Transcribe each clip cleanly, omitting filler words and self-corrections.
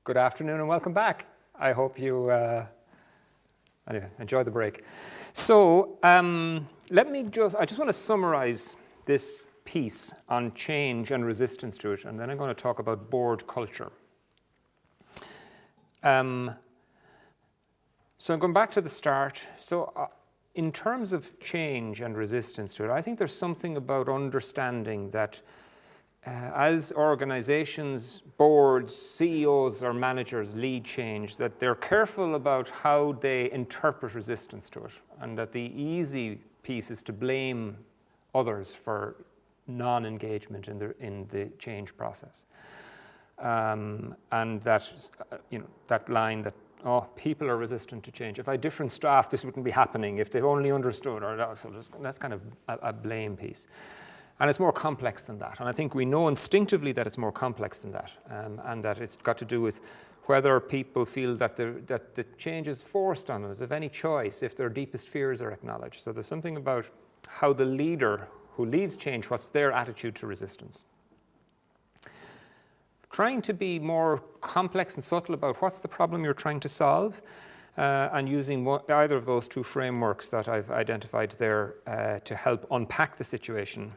Good afternoon and welcome back. I hope you anyway, enjoy the break. So I just want to summarize this piece on change and resistance to it, and then I'm going to talk about board culture. So I'm going back to the start. So in terms of change and resistance to it, I think there's something about understanding that as organizations, boards, CEOs or managers lead change, that they're careful about how they interpret resistance to it, and that the easy piece is to blame others for non-engagement in the change process. And that, that line that, oh, people are resistant to change. If I had different staff, this wouldn't be happening. If they only understood, or that's kind of a blame piece. And it's more complex than that. And I think we know instinctively that it's more complex than that, and that it's got to do with whether people feel that the change is forced on them, if any choice, if their deepest fears are acknowledged. So there's something about how the leader who leads change, what's their attitude to resistance. Trying to be more complex and subtle about what's the problem you're trying to solve, and using either of those two frameworks that I've identified there to help unpack the situation.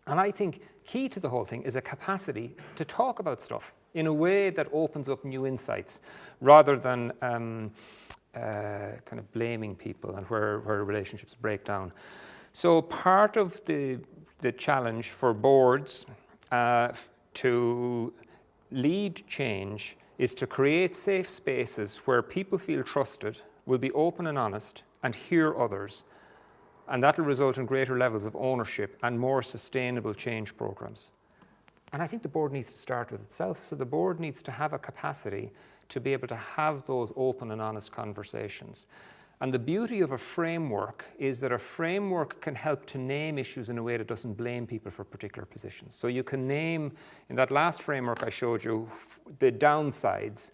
And I think key to the whole thing is a capacity to talk about stuff in a way that opens up new insights, rather than kind of blaming people and where relationships break down. So part of the challenge for boards to lead change is to create safe spaces where people feel trusted, will be open and honest, and hear others. And that will result in greater levels of ownership and more sustainable change programs. And I think the board needs to start with itself. So the board needs to have a capacity to be able to have those open and honest conversations. And the beauty of a framework is that a framework can help to name issues in a way that doesn't blame people for particular positions. So you can name, in that last framework I showed you, the downsides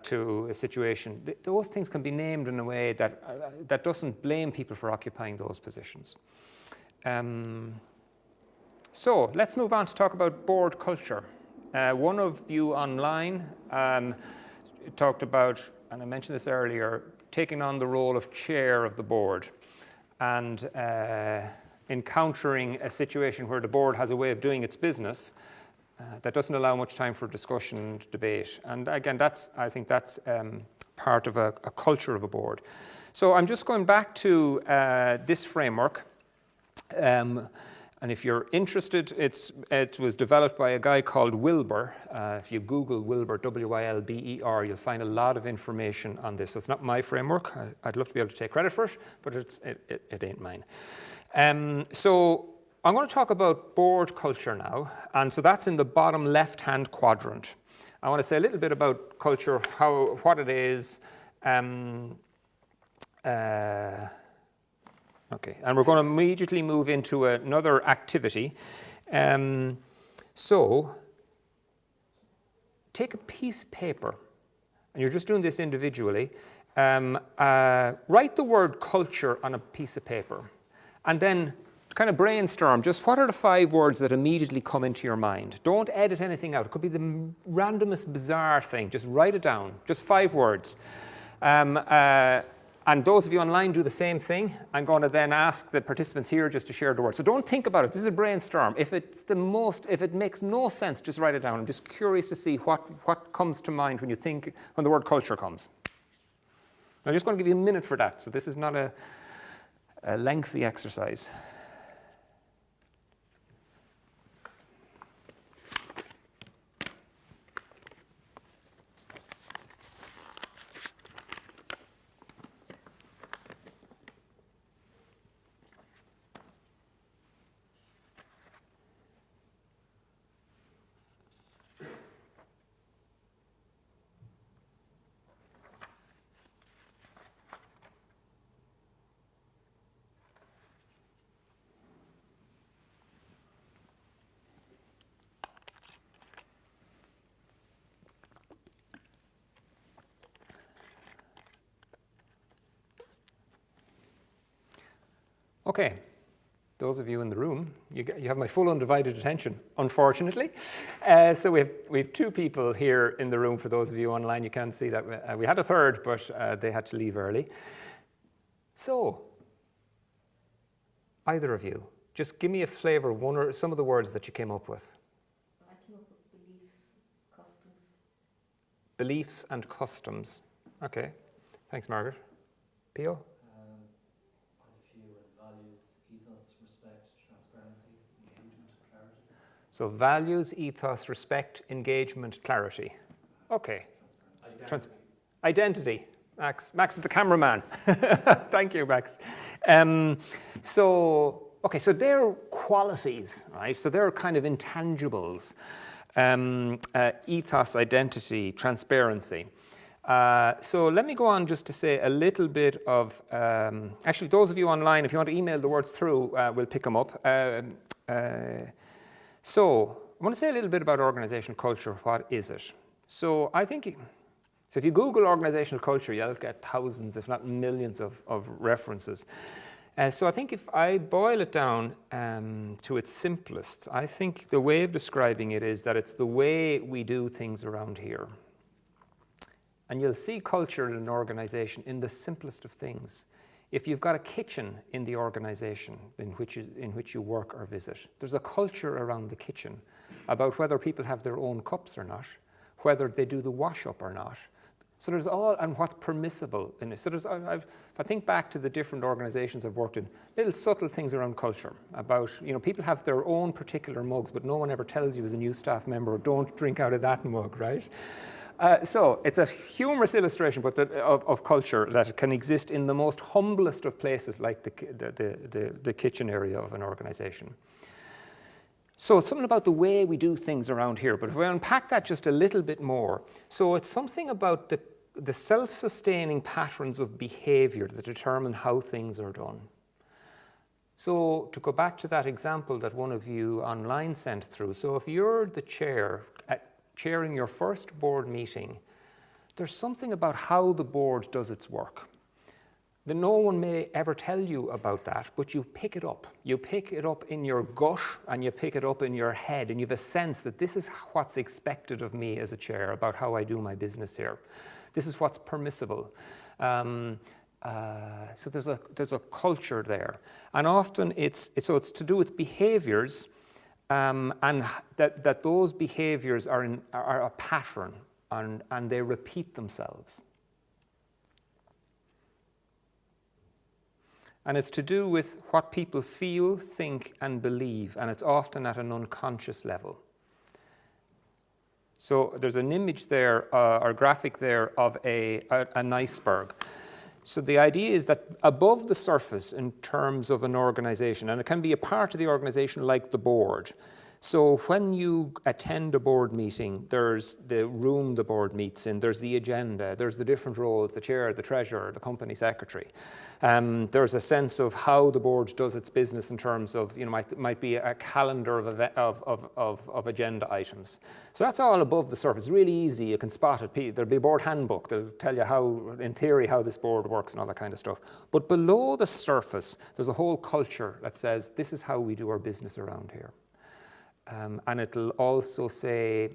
to a situation. Those things can be named in a way that doesn't blame people for occupying those positions. So let's move on to talk about board culture. One of you online talked about, and I mentioned this earlier, taking on the role of chair of the board and encountering a situation where the board has a way of doing its business that doesn't allow much time for discussion and debate. And again, I think that's part of a culture of a board. So I'm just going back to this framework. And if you're interested, it was developed by a guy called Wilber. If you Google Wilber, W-I-L-B-E-R, you'll find a lot of information on this. So it's not my framework. I'd love to be able to take credit for it, but it ain't mine. So I'm going to talk about board culture now, and so that's in the bottom left-hand quadrant. I want to say a little bit about culture, what it is. Okay, and we're going to immediately move into another activity. So take a piece of paper, and you're just doing this individually. Write the word culture on a piece of paper, and then kind of brainstorm just what are the 5 words that immediately come into your mind. Don't edit anything out. It could be the randomest bizarre thing. Just write it down, just 5 words. And those of you online do the same thing. I'm going to then ask the participants here just to share the words. So don't think about it. This is a brainstorm. If it makes no sense, just write it down. I'm just curious to see what comes to mind when the word culture comes. I'm just going to give you a minute for that. So this is not a lengthy exercise. Okay, those of you in the room, you have my full undivided attention, unfortunately. So we have two people here in the room. For those of you online, you can't see that. We had a third, but they had to leave early. So, either of you, just give me a flavour of one or some of the words that you came up with. I came up with beliefs, customs. Beliefs and customs. Okay. Thanks, Margaret. Pio? So values, ethos, respect, engagement, clarity. Okay. Identity. Max is the cameraman. Thank you, Max. So they're qualities, right? So they're kind of intangibles. Ethos, identity, transparency. So let me go on just to say a little bit of, actually those of you online, if you want to email the words through, we'll pick them up. So I want to say a little bit about organizational culture. What is it? So I think, so if you Google organizational culture, you'll get thousands, if not millions of references. So I think if I boil it down to its simplest, I think the way of describing it is that it's the way we do things around here. And you'll see culture in an organization in the simplest of things. If you've got a kitchen in the organization in which you work or visit, there's a culture around the kitchen about whether people have their own cups or not, whether they do the wash up or not. So there's all, and what's permissible in it. So there's, if I think back to the different organizations I've worked in, little subtle things around culture about, people have their own particular mugs, but no one ever tells you as a new staff member, don't drink out of that mug, right? So it's a humorous illustration but of culture that can exist in the most humblest of places, like the kitchen area of an organization. So it's something about the way we do things around here, but if we unpack that just a little bit more, so it's something about the self-sustaining patterns of behavior that determine how things are done. So to go back to that example that one of you online sent through, so if you're the chair chairing your first board meeting, there's something about how the board does its work. That no one may ever tell you about that, but you pick it up. You pick it up in your gut and you pick it up in your head, and you have a sense that this is what's expected of me as a chair about how I do my business here. This is what's permissible. So there's a culture there. And often it's to do with behaviors, and that those behaviors are a pattern and they repeat themselves. And it's to do with what people feel, think, and believe, and it's often at an unconscious level. So there's an image there, or graphic there, of an iceberg. So the idea is that above the surface in terms of an organization, and it can be a part of the organization like the board. So when you attend a board meeting, there's the room the board meets in, there's the agenda, there's the different roles, the chair, the treasurer, the company secretary. There's a sense of how the board does its business in terms of, might be a calendar of agenda items. So that's all above the surface, really easy, you can spot it. There'll be a board handbook, they'll tell you how, in theory, how this board works and all that kind of stuff. But below the surface, there's a whole culture that says, this is how we do our business around here. And it'll also say,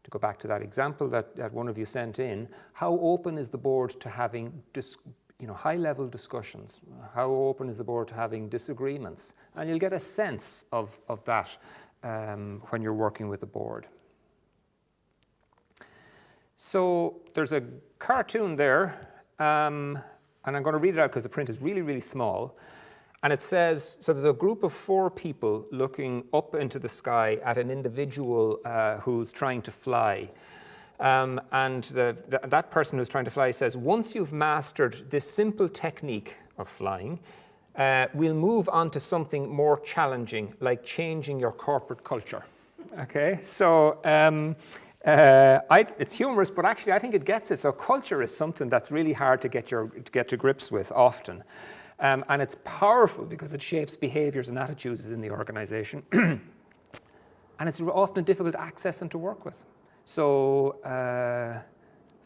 to go back to that example that one of you sent in, how open is the board to having high-level discussions? How open is the board to having disagreements? And you'll get a sense of that when you're working with the board. So there's a cartoon there, and I'm going to read it out because the print is really, really small. And it says, so there's a group of 4 people looking up into the sky at an individual who's trying to fly. And that person who's trying to fly says, once you've mastered this simple technique of flying, we'll move on to something more challenging, like changing your corporate culture. Okay, so it's humorous, but actually I think it gets it. So culture is something that's really hard to get to grips with often. And it's powerful because it shapes behaviors and attitudes in the organization. And it's often difficult to access and to work with. So,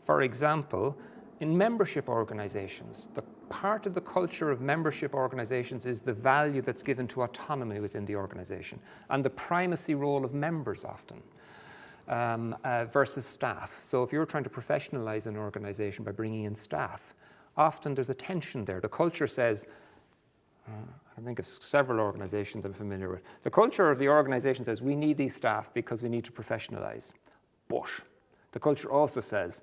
for example, in membership organizations, part of the culture of membership organizations is the value that's given to autonomy within the organization and the primacy role of members often versus staff. So if you're trying to professionalize an organization by bringing in staff, often there's a tension there. The culture says, I can think of several organizations I'm familiar with. The culture of the organization says, we need these staff because we need to professionalize. But the culture also says,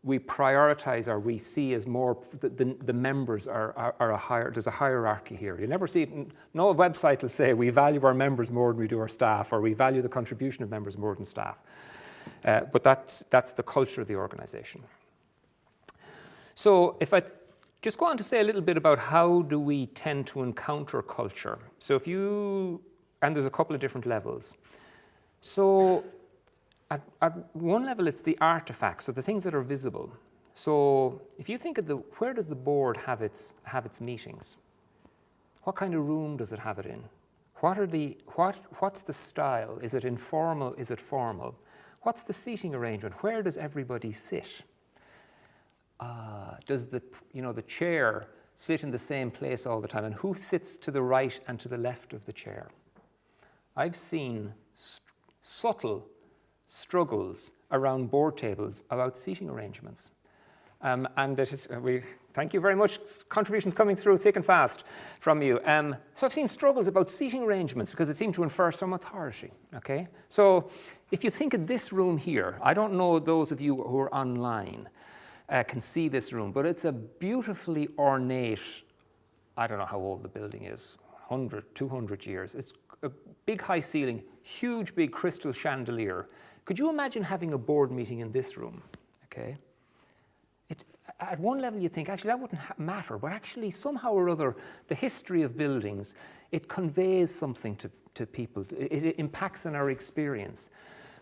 we prioritize or we see as more, the members are a higher, there's a hierarchy here. You never see it, no website will say we value our members more than we do our staff, or we value the contribution of members more than staff. But that's the culture of the organization. So if I just go on to say a little bit about how do we tend to encounter culture. So and there's a couple of different levels. So at one level, it's the artifacts, so the things that are visible. So if you think of where does the board have its meetings? What kind of room does it have it in? What's the style? Is it informal? Is it formal? What's the seating arrangement? Where does everybody sit? Does the chair sit in the same place all the time? And who sits to the right and to the left of the chair? I've seen subtle struggles around board tables about seating arrangements. And thank you very much. Contributions coming through thick and fast from you. So I've seen struggles about seating arrangements because it seemed to infer some authority. Okay. So if you think of this room here, I don't know those of you who are online can see this room, but it's a beautifully ornate, I don't know how old the building is, 100, 200 years. It's a big high ceiling, huge big crystal chandelier. Could you imagine having a board meeting in this room? Okay. At one level you think, actually that wouldn't matter, but actually somehow or other, the history of buildings, it conveys something to people. It impacts on our experience.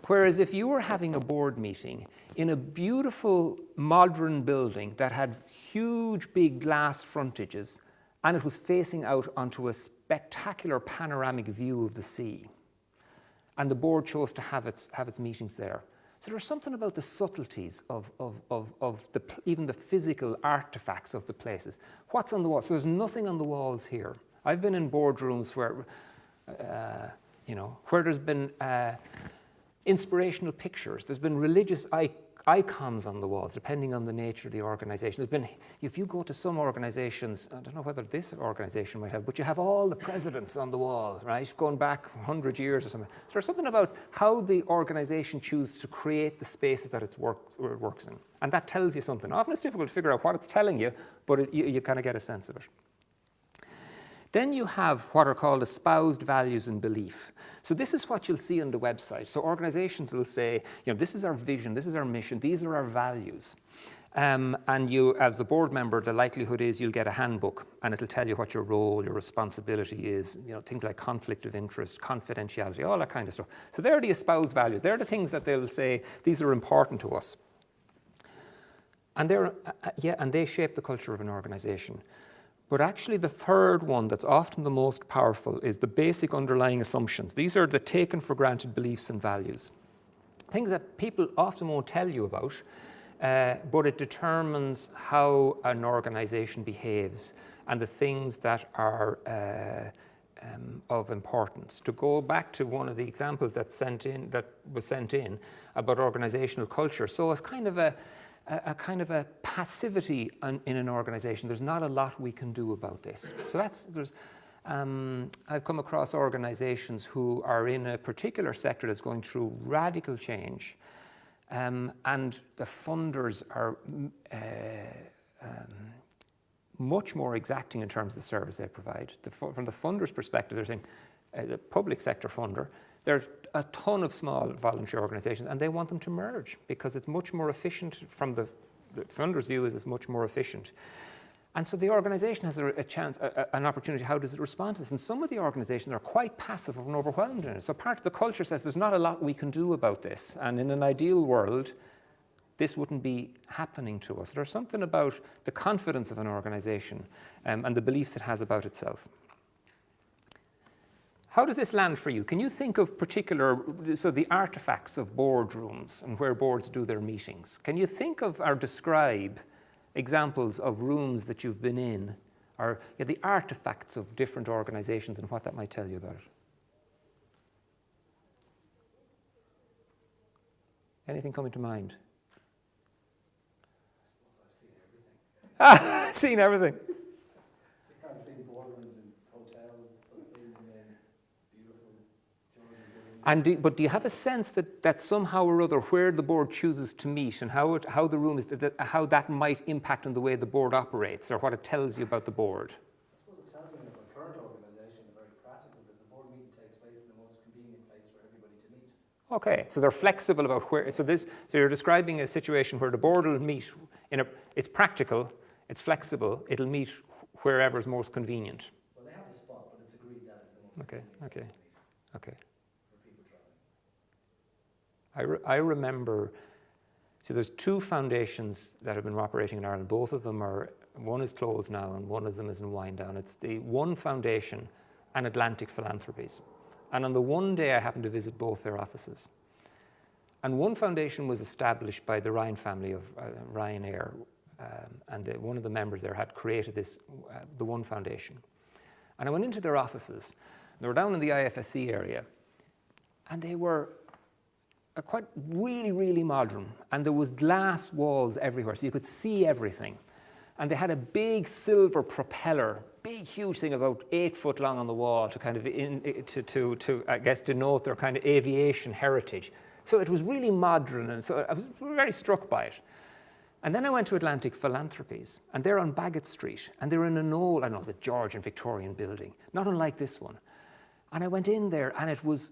Whereas if you were having a board meeting in a beautiful modern building that had huge big glass frontages and it was facing out onto a spectacular panoramic view of the sea, and the board chose to have its meetings there. So there's something about the subtleties of even the physical artifacts of the places. What's on the walls? So there's nothing on the walls here. I've been in boardrooms where there's been inspirational pictures. There's been religious icons on the walls, depending on the nature of the organization. There's been, if you go to some organizations, I don't know whether this organization might have, but you have all the presidents on the wall, right? Going back 100 years or something. So there's something about how the organization chooses to create the spaces that it works in. And that tells you something. Often it's difficult to figure out what it's telling you, but you kind of get a sense of it. Then you have what are called espoused values and belief. So this is what you'll see on the website. So organizations will say, this is our vision, this is our mission, these are our values. And you, as a board member, the likelihood is you'll get a handbook and it'll tell you what your role, your responsibility is, things like conflict of interest, confidentiality, all that kind of stuff. So they're the espoused values. They're the things that they'll say, these are important to us. And they shape the culture of an organization. But actually the third one that's often the most powerful is the basic underlying assumptions. These are the taken for granted beliefs and values. Things that people often won't tell you about, but it determines how an organization behaves and the things that are of importance. To go back to one of the examples that was sent in about organizational culture. So it's kind of a passivity in an organization. There's not a lot we can do about this. So I've come across organizations who are in a particular sector that's going through radical change, and the funders are much more exacting in terms of the service they provide. From the funder's perspective, they're saying, the public sector funder, there's a ton of small voluntary organizations and they want them to merge because it's much more efficient. From the funder's view, is it's much more efficient. And so the organization has a chance, an opportunity. How does it respond to this? And some of the organizations are quite passive and overwhelmed in it. So part of the culture says there's not a lot we can do about this. And in an ideal world, this wouldn't be happening to us. There's something about the confidence of an organization and the beliefs it has about itself. How does this land for you? Can you think of the artifacts of boardrooms and where boards do their meetings? Can you think of or describe examples of rooms that you've been in, or the artifacts of different organizations and what that might tell you about it? Anything coming to mind? I've seen everything. Seen everything. I've seen boardrooms in hotels, I've seen them in beautiful Georgian buildings. And but do you have a sense that somehow or other where the board chooses to meet and how the room is, how that might impact on the way the board operates or what it tells you about the board? I suppose it tells me about the current organisation, very practical, because the board meeting takes place in the most convenient place for everybody to meet. Okay, so they're flexible about where. So you're describing a situation where the board will meet it's practical, it's flexible, it'll meet wherever is most convenient. Well, they have a spot, but it's agreed that is the most convenient place to meet Okay. for people travelling. I remember. So there's two foundations that have been operating in Ireland. Both of them one is closed now, and one of them is in wind down. It's the One Foundation and Atlantic Philanthropies. And on the one day, I happened to visit both their offices. And One Foundation was established by the Ryan family of Ryanair, and one of the members there had created the One Foundation. And I went into their offices. They were down in the IFSC area, and they were quite really, really modern. And there was glass walls everywhere, so you could see everything. And they had a big silver propeller, big, huge thing about 8 foot long on the wall to kind of to I guess denote their kind of aviation heritage. So it was really modern, and so I was very struck by it. And then I went to Atlantic Philanthropies, and they're on Bagot Street, and they're in an old, I don't know, the Georgian Victorian building, not unlike this one. And I went in there, and it was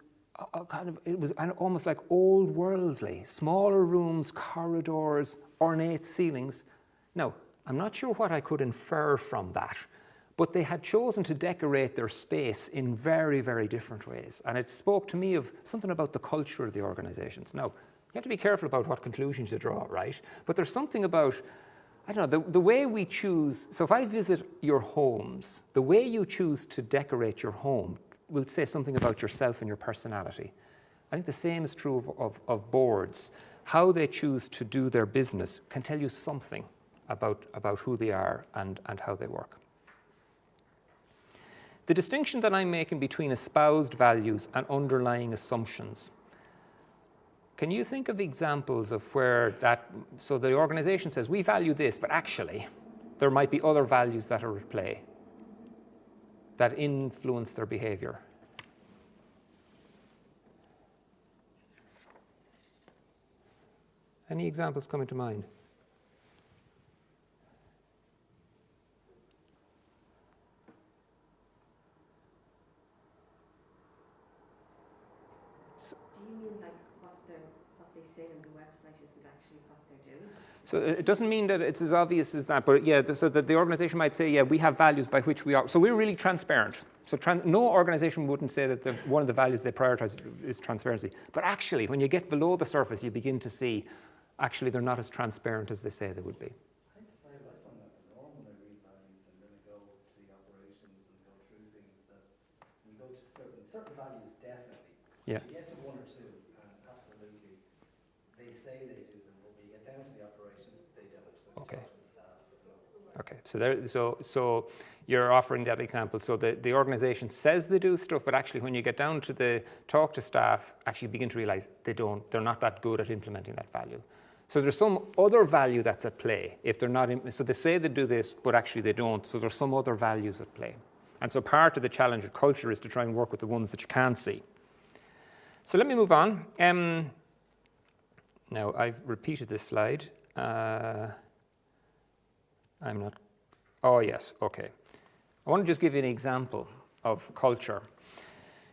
almost like old worldly, smaller rooms, corridors, ornate ceilings. Now, I'm not sure what I could infer from that, but they had chosen to decorate their space in very, very different ways. And it spoke to me of something about the culture of the organizations. Now, you have to be careful about what conclusions you draw, right? But there's something about, I don't know, the way we choose. So if I visit your homes, the way you choose to decorate your home will say something about yourself and your personality. I think the same is true of boards. How they choose to do their business can tell you something about who they are and how they work. The distinction that I'm making between espoused values and underlying assumptions. Can you think of examples of where so the organization says, we value this, but actually there might be other values that are at play that influence their behavior? Any examples coming to mind? Do you mean like what they say on the website isn't actually what they're doing? So it doesn't mean that it's as obvious as that, but yeah, so that the organization might say, yeah, we have values by which we are. So we're really transparent. So no organization wouldn't say that one of the values they prioritize is transparency. But actually, when you get below the surface, you begin to see, actually, they're not as transparent as they say they would be. I think I find that the norm when I read values and then I go to the operations and go through things that we go to certain values definitely. Yeah. You get to one or two, and absolutely, they say they do them, but when you get down to the operations, they don't. So Okay. talk to the staff. Okay, so you're offering that example. So the organization says they do stuff, but actually when you get down to the talk to staff, actually begin to realize they're not that good at implementing that value. So there's some other value that's at play if they're not, so they say they do this, but actually they don't. So there's some other values at play. And so part of the challenge of culture is to try and work with the ones that you can't see. So let me move on. Now I've repeated this slide. I'm not, oh yes, okay. I want to just give you an example of culture.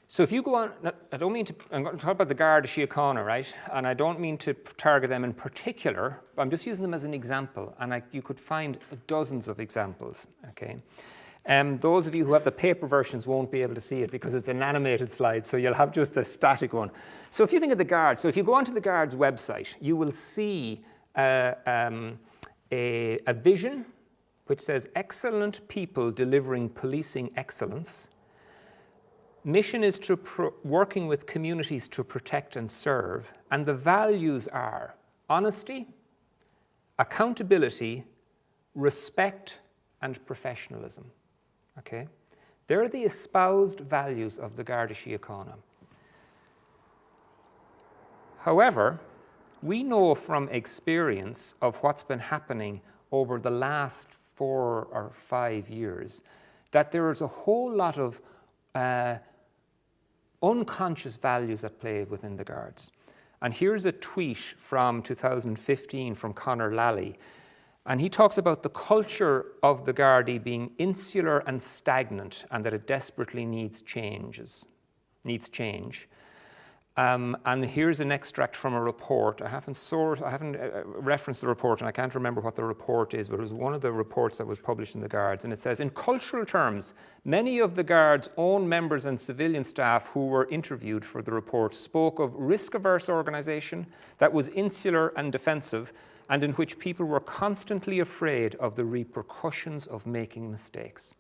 So if you go on, I don't mean to, I'm going to talk about the Garda Síochána, right? And I don't mean to target them in particular, but I'm just using them as an example. And you could find dozens of examples, okay? Those of you who have the paper versions won't be able to see it because it's an animated slide, so you'll have just the static one. So if you think of the Guards, so if you go onto the Guards website, you will see a vision which says, excellent people delivering policing excellence. Mission is to working with communities to protect and serve. And the values are honesty, accountability, respect and professionalism. Okay? They're the espoused values of the Garda Síochána. However, we know from experience of what's been happening over the last 4 or 5 years that there is a whole lot of unconscious values at play within the Guards. And here's a tweet from 2015 from Conor Lally. And he talks about the culture of the Gardaí being insular and stagnant and that it desperately needs change. And here's an extract from a report. I haven't referenced the report, and I can't remember what the report is, but it was one of the reports that was published in the Guards. And it says, in cultural terms, many of the Guards' own members and civilian staff who were interviewed for the report spoke of risk-averse organisation that was insular and defensive, and in which people were constantly afraid of the repercussions of making mistakes.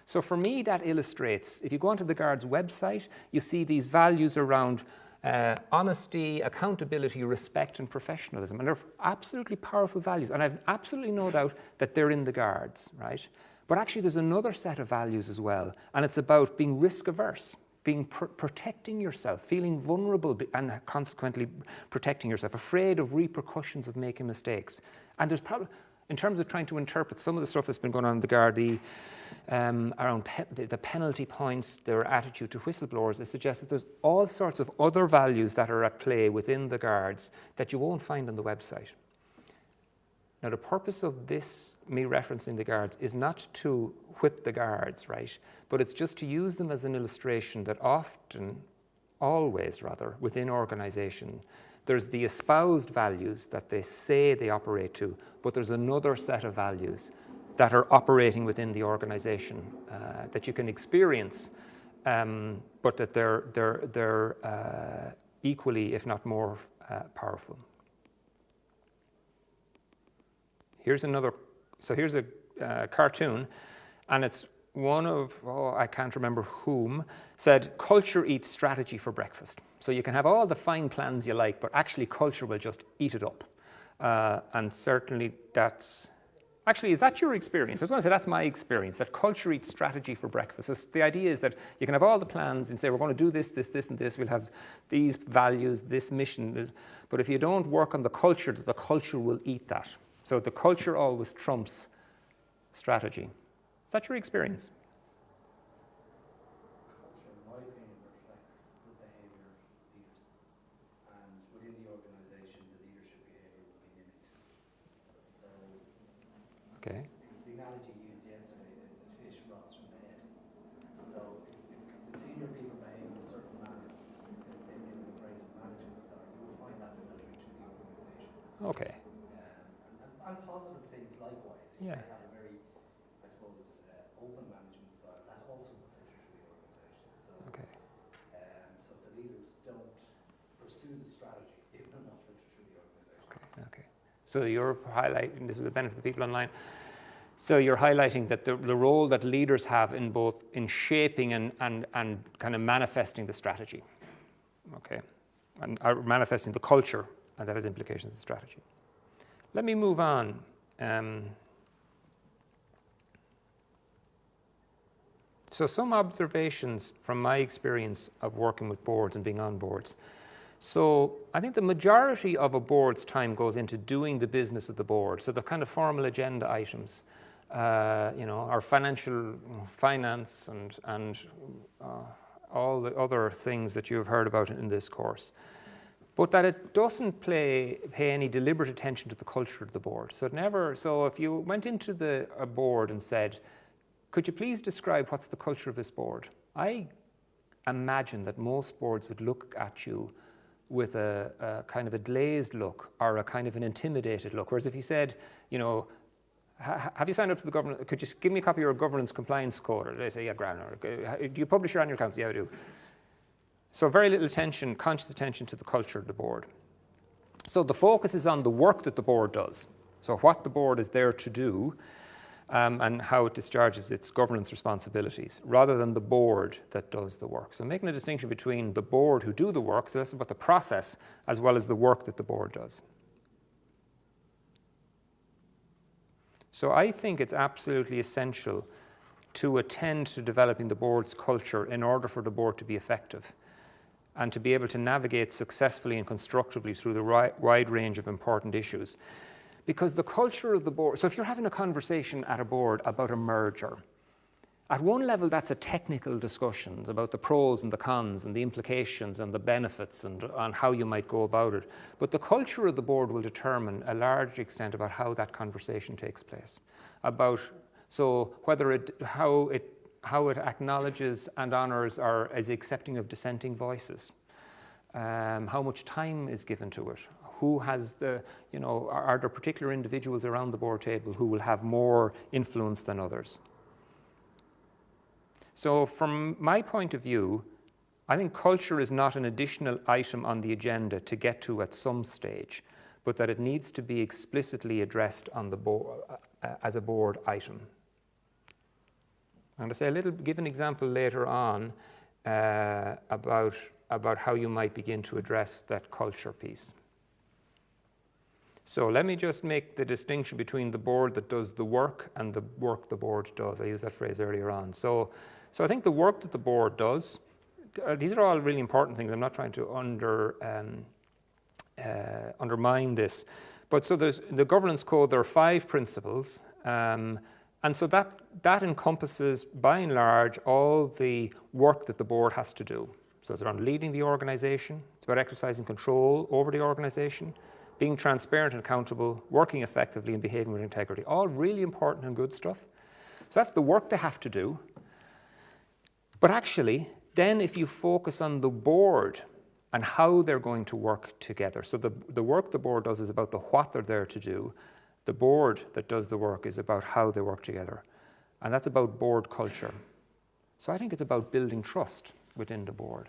So for me, that illustrates, if you go onto the Guards' website, you see these values around honesty, accountability, respect, and professionalism. And they're absolutely powerful values. And I have absolutely no doubt that they're in the Guards, right? But actually, there's another set of values as well. And it's about being risk-averse, protecting yourself, feeling vulnerable, and consequently protecting yourself, afraid of repercussions of making mistakes. And there's probably, in terms of trying to interpret some of the stuff that's been going on in the Gardaí, around the penalty points, their attitude to whistleblowers, it suggests that there's all sorts of other values that are at play within the Guards that you won't find on the website. Now, the purpose of this, me referencing the Guards, is not to whip the Guards, right? But it's just to use them as an illustration that often, always rather, within organisation, there's the espoused values that they say they operate to, but there's another set of values that are operating within the organisation that you can experience, but that they're equally, if not more, powerful. Here's a cartoon, and it's one of, I can't remember whom, said, culture eats strategy for breakfast. So you can have all the fine plans you like, but actually culture will just eat it up. And certainly that's, actually, is that your experience? I was going to say that's my experience, that culture eats strategy for breakfast. So the idea is that you can have all the plans and say, we're going to do this, this, this, and this. We'll have these values, this mission. But if you don't work on the culture will eat that. So the culture always trumps strategy. Is that your experience? Culture, in my opinion, reflects the behaviour of leaders. And within the organisation, the leadership behaviour will be mimicked. So, Okay. it's the analogy you used yesterday, the fish rots from the head. So, if the senior people behave in a certain manner, and the same thing with the grace of management style, you will find that filtering through the organisation. Okay. And positive things likewise. Yeah. If they have a very, I suppose, open management style, that also will filter through the organisation. So, Okay. so if the leaders don't pursue the strategy, it will not filter through the organisation. Okay. So you're highlighting, this is the benefit of the people online, so you're highlighting that the role that leaders have in both in shaping and kind of manifesting the strategy, okay, and manifesting the culture, and that has implications in strategy. Let me move on. So some observations from my experience of working with boards and being on boards. So I think the majority of a board's time goes into doing the business of the board. So the kind of formal agenda items, our finance and all the other things that you've heard about in this course. But that it doesn't pay any deliberate attention to the culture of the board. So if you went into a board and said, could you please describe what's the culture of this board? I imagine that most boards would look at you with a kind of a glazed look or a kind of an intimidated look. Whereas if you said, have you signed up to the government? Could you give me a copy of your governance compliance code? Or they say, yeah, grand. Do you publish your annual accounts? Yeah, I do. So very little attention, conscious attention to the culture of the board. So the focus is on the work that the board does. So what the board is there to do and how it discharges its governance responsibilities, rather than the board that does the work. So making a distinction between the board who do the work, so that's about the process, as well as the work that the board does. So I think it's absolutely essential to attend to developing the board's culture in order for the board to be effective and to be able to navigate successfully and constructively through the wide range of important issues. Because the culture of the board, so if you're having a conversation at a board about a merger, at one level that's a technical discussion about the pros and the cons and the implications and the benefits and on how you might go about it. But the culture of the board will determine a large extent about how that conversation takes place, about so whether how it acknowledges and honours or is accepting of dissenting voices, how much time is given to it, who has the, are there particular individuals around the board table who will have more influence than others. So from my point of view, I think culture is not an additional item on the agenda to get to at some stage, but that it needs to be explicitly addressed on the board as a board item. I'm going to say give an example later on about how you might begin to address that culture piece. So let me just make the distinction between the board that does the work and the work the board does. I used that phrase earlier on. So I think the work that the board does, these are all really important things. I'm not trying to undermine this. But so there's the governance code, there are 5 principles. And so that encompasses, by and large, all the work that the board has to do. So it's around leading the organisation, it's about exercising control over the organisation, being transparent and accountable, working effectively and behaving with integrity. All really important and good stuff. So that's the work they have to do. But actually, then if you focus on the board and how they're going to work together, so the work the board does is about the what they're there to do. The board that does the work is about how they work together. And that's about board culture. So I think it's about building trust within the board.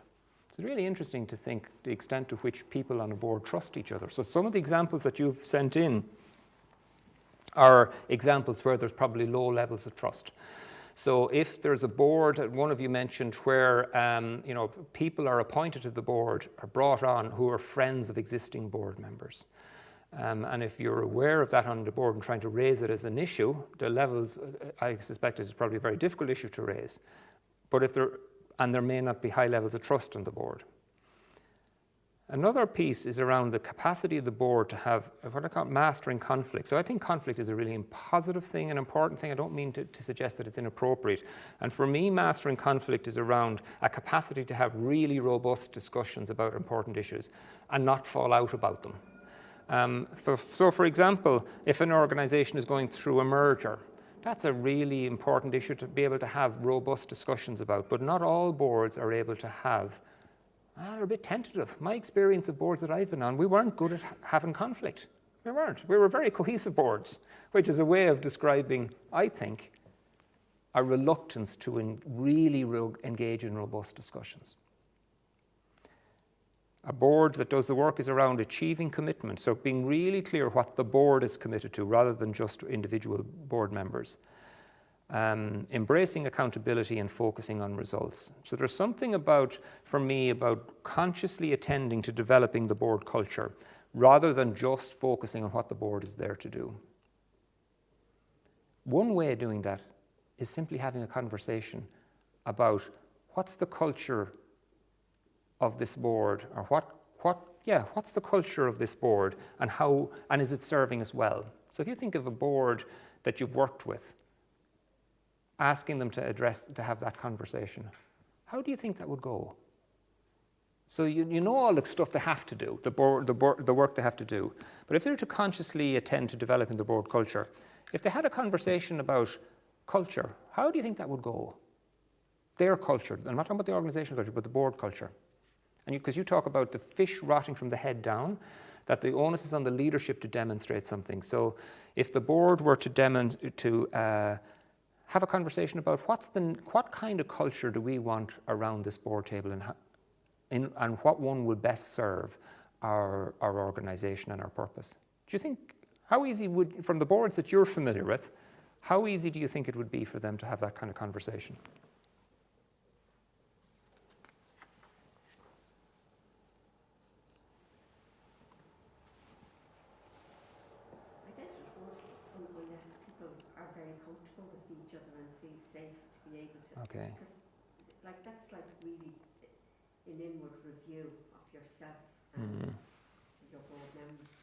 It's really interesting to think the extent to which people on a board trust each other. So some of the examples that you've sent in are examples where there's probably low levels of trust. So if there's a board, one of you mentioned, where people are appointed to the board, are brought on who are friends of existing board members. And if you're aware of that on the board and trying to raise it as an issue, the levels, I suspect it's probably a very difficult issue to raise. But there may not be high levels of trust on the board. Another piece is around the capacity of the board to have what I call mastering conflict. So I think conflict is a really positive thing, an important thing. I don't mean to suggest that it's inappropriate. And for me, mastering conflict is around a capacity to have really robust discussions about important issues and not fall out about them. For example, if an organisation is going through a merger, that's a really important issue to be able to have robust discussions about. But not all boards are able to have. They're a bit tentative. My experience of boards that I've been on, we weren't good at having conflict. We weren't. We were very cohesive boards, which is a way of describing, I think, a reluctance to really engage in robust discussions. A board that does the work is around achieving commitment, so being really clear what the board is committed to rather than just individual board members. Embracing accountability and focusing on results. So there's something for me, about consciously attending to developing the board culture rather than just focusing on what the board is there to do. One way of doing that is simply having a conversation about what's the culture of this board, or what's the culture of this board, and is it serving us well? So if you think of a board that you've worked with, asking them to have that conversation, how do you think that would go? So you know all the stuff they have to do, the work they have to do. But if they're to consciously attend to developing the board culture, if they had a conversation about culture, how do you think that would go? Their culture. I'm not talking about the organisation culture, but the board culture. And because you talk about the fish rotting from the head down, that the onus is on the leadership to demonstrate something. So if the board were to have a conversation about what kind of culture do we want around this board table, and what one will best serve our organisation and our purpose. Do you think, how easy from the boards that you're familiar with, how easy do you think it would be for them to have that kind of conversation? I did report unless people comfortable with each other and feel safe to be able to. Okay. Because, like, that's like really an inward review of yourself and your board members.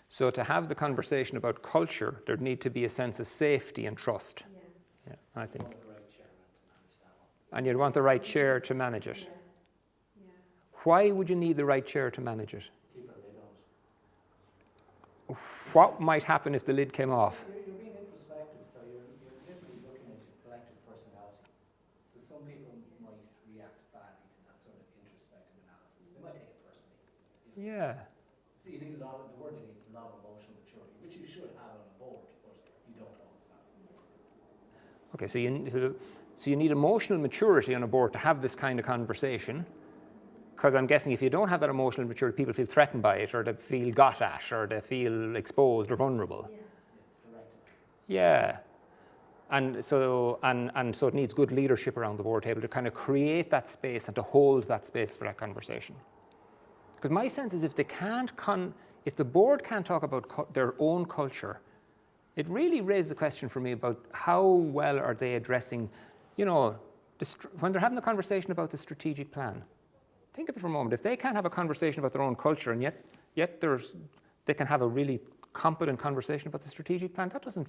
So to have the conversation about culture, there'd need to be a sense of safety and trust. Yeah. Yeah, I think. Want the right chairman to manage that one. And you'd want the right chair to manage it. Yeah. Yeah. Why would you need the right chair to manage it? People, they don't. What might happen if the lid came off? You're being introspective, so you're literally looking at your collective personality. So some people might react badly to that sort of introspective analysis. They might take it personally. Yeah. So you need a lot of, the word you need a lot of emotional maturity, which you should have on a board, but you don't always have. Okay, so you need emotional maturity on a board to have this kind of conversation. Because I'm guessing if you don't have that emotional maturity, people feel threatened by it, or they feel got at, or they feel exposed or vulnerable. Yeah. It's directed. Yeah. And so it needs good leadership around the board table to kind of create that space and to hold that space for that conversation. Because my sense is if the board can't talk about their own culture, it really raises the question for me about how well are they addressing, when they're having the conversation about the strategic plan. Think of it for a moment. If they can't have a conversation about their own culture and yet they can have a really competent conversation about the strategic plan, that doesn't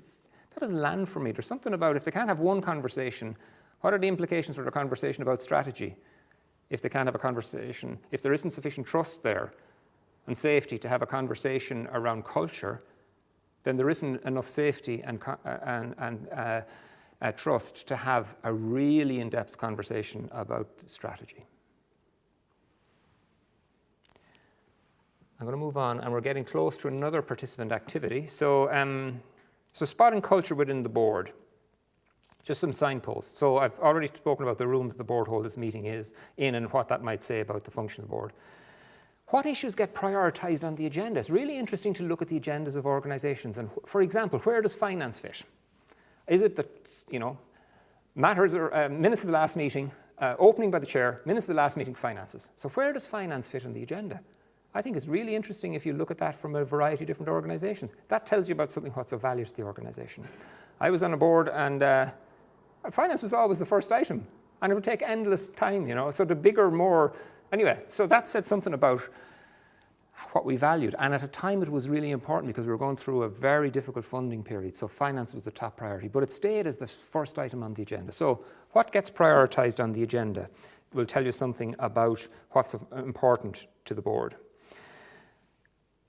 land for me. There's something about if they can't have one conversation, what are the implications for their conversation about strategy? If they can't have a conversation, if there isn't sufficient trust there and safety to have a conversation around culture, then there isn't enough safety and trust to have a really in-depth conversation about strategy. I'm going to move on, and we're getting close to another participant activity. So spotting culture within the board. Just some signposts. So I've already spoken about the room that the board hold this meeting is in and what that might say about the function of the board. What issues get prioritised on the agenda? It's really interesting to look at the agendas of organisations. And for example, where does finance fit? Is it that, matters or minutes of the last meeting, opening by the chair, minutes of the last meeting, finances. So where does finance fit on the agenda? I think it's really interesting if you look at that from a variety of different organisations. That tells you about something what's of value to the organisation. I was on a board and finance was always the first item, and it would take endless time, So the bigger, more... Anyway, so that said something about what we valued. And at a time it was really important because we were going through a very difficult funding period. So finance was the top priority, but it stayed as the first item on the agenda. So what gets prioritised on the agenda will tell you something about what's important to the board.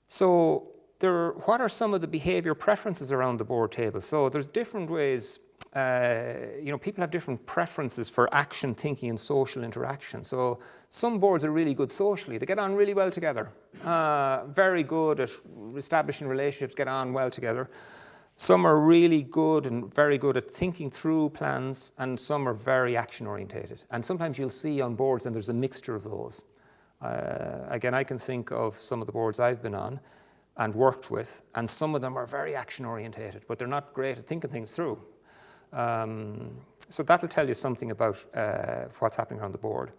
So what are some of the behaviour preferences around the board table? So there's different ways, people have different preferences for action, thinking and social interaction. So some boards are really good socially. They get on really well together. Very good at establishing relationships, get on well together. Some are really good and very good at thinking through plans, and some are very action orientated. And sometimes you'll see on boards, and there's a mixture of those. Again, I can think of some of the boards I've been on and worked with, and some of them are very action orientated, but they're not great at thinking things through. So that'll tell you something about what's happening around the board.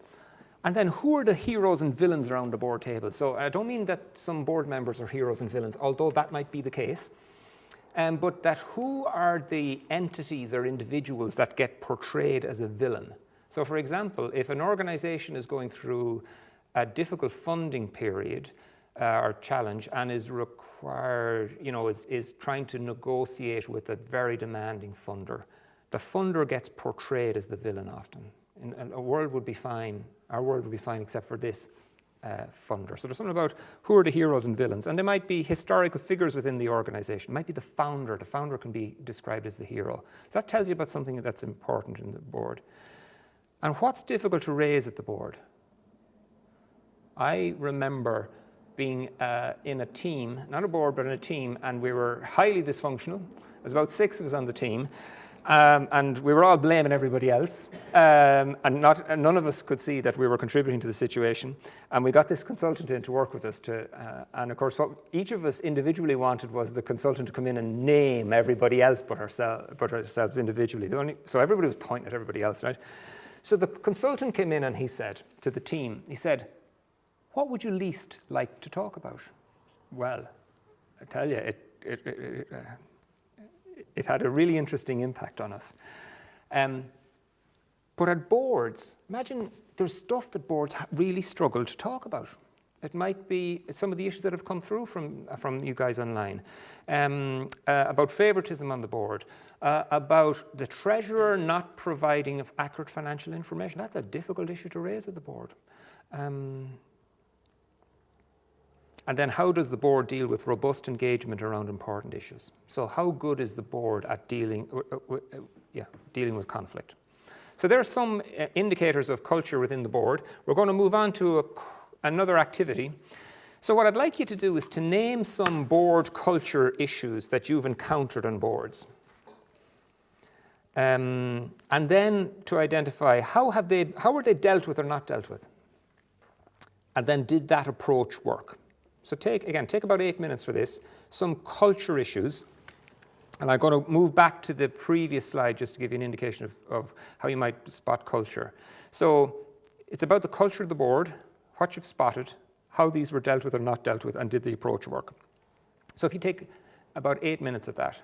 And then who are the heroes and villains around the board table? So I don't mean that some board members are heroes and villains, although that might be the case, but that who are the entities or individuals that get portrayed as a villain? So for example, if an organization is going through a difficult funding period or challenge and is required, is trying to negotiate with a very demanding funder, the funder gets portrayed as the villain often. And our world would be fine except for this funder. So there's something about who are the heroes and villains. And there might be historical figures within the organization. It might be the founder. The founder can be described as the hero. So that tells you about something that's important in the board. And what's difficult to raise at the board? I remember being in a team, not a board, but in a team, and we were highly dysfunctional. There was about 6 of us on the team, and we were all blaming everybody else, and none of us could see that we were contributing to the situation. And we got this consultant in to work with us, and of course what each of us individually wanted was the consultant to come in and name everybody else but ourselves individually. So everybody was pointing at everybody else, right? So the consultant came in and he said to the team, he said, "What would you least like to talk about?" Well, I tell you, it had a really interesting impact on us. But at boards, imagine there's stuff that boards really struggle to talk about. It might be some of the issues that have come through from you guys online, about favoritism on the board, about the treasurer not providing accurate financial information. That's a difficult issue to raise at the board. And then how does the board deal with robust engagement around important issues? So how good is the board at dealing with conflict? So there are some indicators of culture within the board. We're going to move on to another activity. So what I'd like you to do is to name some board culture issues that you've encountered on boards. And then to identify how were they dealt with or not dealt with? And then did that approach work? So take about 8 minutes for this. Some culture issues. And I'm going to move back to the previous slide just to give you an indication of how you might spot culture. So it's about the culture of the board, what you've spotted, how these were dealt with or not dealt with, and did the approach work. So if you take about 8 minutes at that.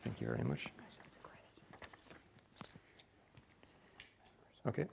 Thank you very much. That's just a question. Okay.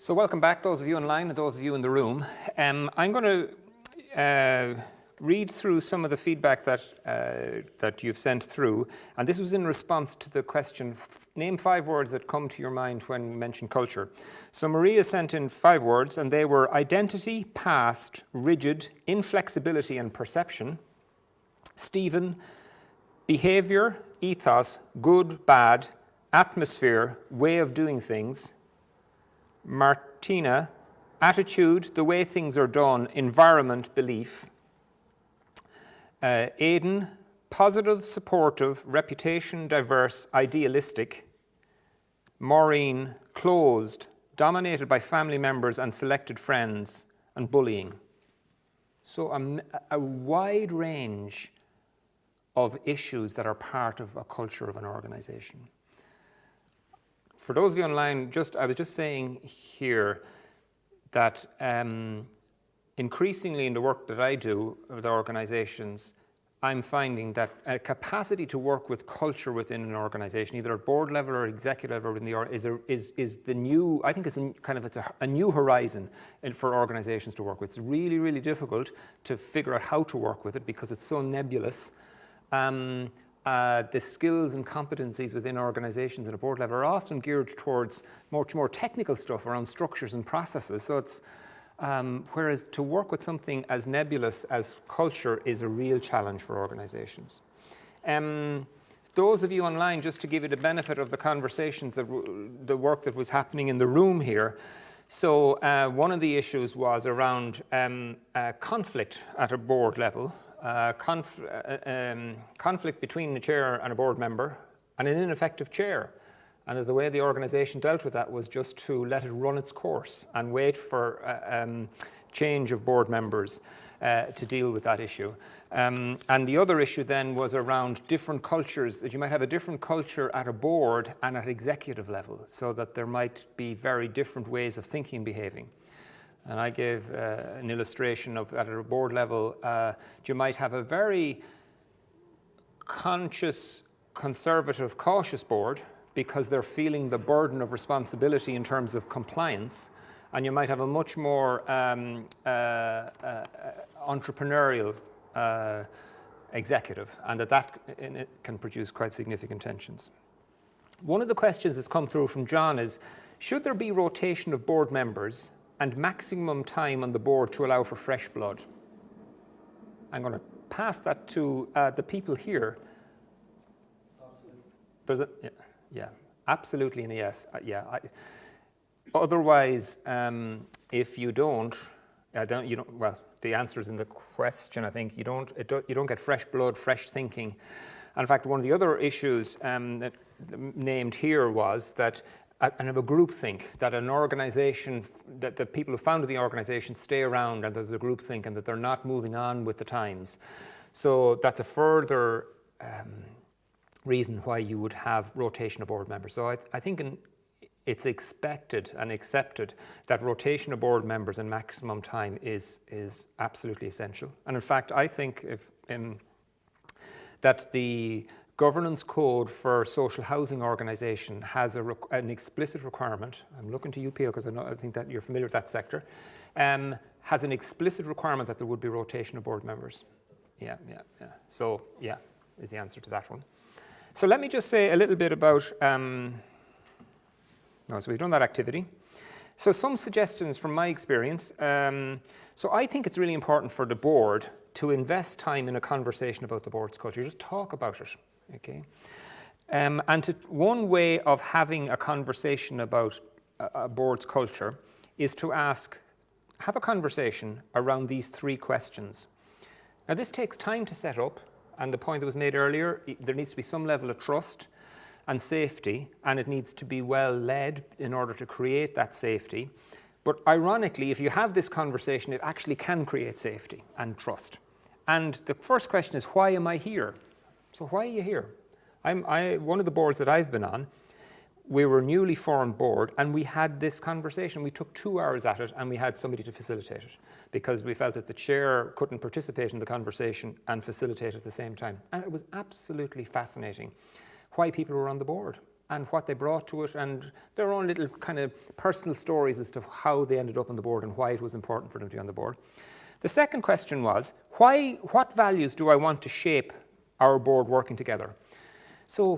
So welcome back, those of you online and those of you in the room. I'm going to read through some of the feedback that you've sent through, and this was in response to the question, name 5 words that come to your mind when you mention culture. So Maria sent in 5 words, and they were identity, past, rigid, inflexibility and perception. Stephen, behavior, ethos, good, bad, atmosphere, way of doing things. Martina, attitude, the way things are done, environment, belief. Aidan, positive, supportive, reputation, diverse, idealistic. Maureen, closed, dominated by family members and selected friends, and bullying. So a wide range of issues that are part of a culture of an organization. For those of you online, I was just saying here that increasingly in the work that I do with organizations, I'm finding that a capacity to work with culture within an organization, either at board level or executive level within the is the new, I think it's a new horizon for organizations to work with. It's really, really difficult to figure out how to work with it because it's so nebulous. The skills and competencies within organizations at a board level are often geared towards much more technical stuff around structures and processes. So it's whereas to work with something as nebulous as culture is a real challenge for organizations. Those of you online, just to give you the benefit of the conversations, the work that was happening in the room here. So one of the issues was around conflict at a board level. Conflict between the chair and a board member and an ineffective chair. And the way the organisation dealt with that was just to let it run its course and wait for change of board members to deal with that issue. And the other issue then was around different cultures, that you might have a different culture at a board and at executive level, so that there might be very different ways of thinking and behaving. And I gave an illustration of at a board level, you might have a very conscious, conservative, cautious board because they're feeling the burden of responsibility in terms of compliance. And you might have a much more entrepreneurial executive, and that it can produce quite significant tensions. One of the questions that's come through from John is, should there be rotation of board members and maximum time on the board to allow for fresh blood? I'm going to pass that to the people here. Absolutely. Yeah, absolutely, and yes, otherwise, if you don't, well, the answer is in the question. I think you don't get fresh blood, fresh thinking. And in fact, one of the other issues that named here was that and of a groupthink, that an organization, that the people who founded the organization stay around and there's a groupthink and that they're not moving on with the times. So that's a further reason why you would have rotation of board members. So I think it's expected and accepted that rotation of board members and maximum time is absolutely essential. And in fact, I think that the governance code for social housing organisation has an explicit requirement. I'm looking to you, Pio, because I think that you're familiar with that sector. Has an explicit requirement that there would be rotation of board members. Yeah. So, yeah, is the answer to that one. So let me just say a little bit about, so we've done that activity. So some suggestions from my experience. So I think it's really important for the board to invest time in a conversation about the board's culture. Just talk about it. Okay, and one way of having a conversation about a board's culture is to have a conversation around these 3 questions. Now, this takes time to set up, and the point that was made earlier, there needs to be some level of trust and safety, and it needs to be well led in order to create that safety. But ironically, if you have this conversation, it actually can create safety and trust. And the first question is, why am I here? So why are you here? One of the boards that I've been on, we were a newly formed board and we had this conversation. We took 2 hours at it and we had somebody to facilitate it because we felt that the chair couldn't participate in the conversation and facilitate at the same time. And it was absolutely fascinating why people were on the board. and what they brought to it, and their own little kind of personal stories as to how they ended up on the board and why it was important for them to be on the board. The second question was, what values do I want to shape our board working together? So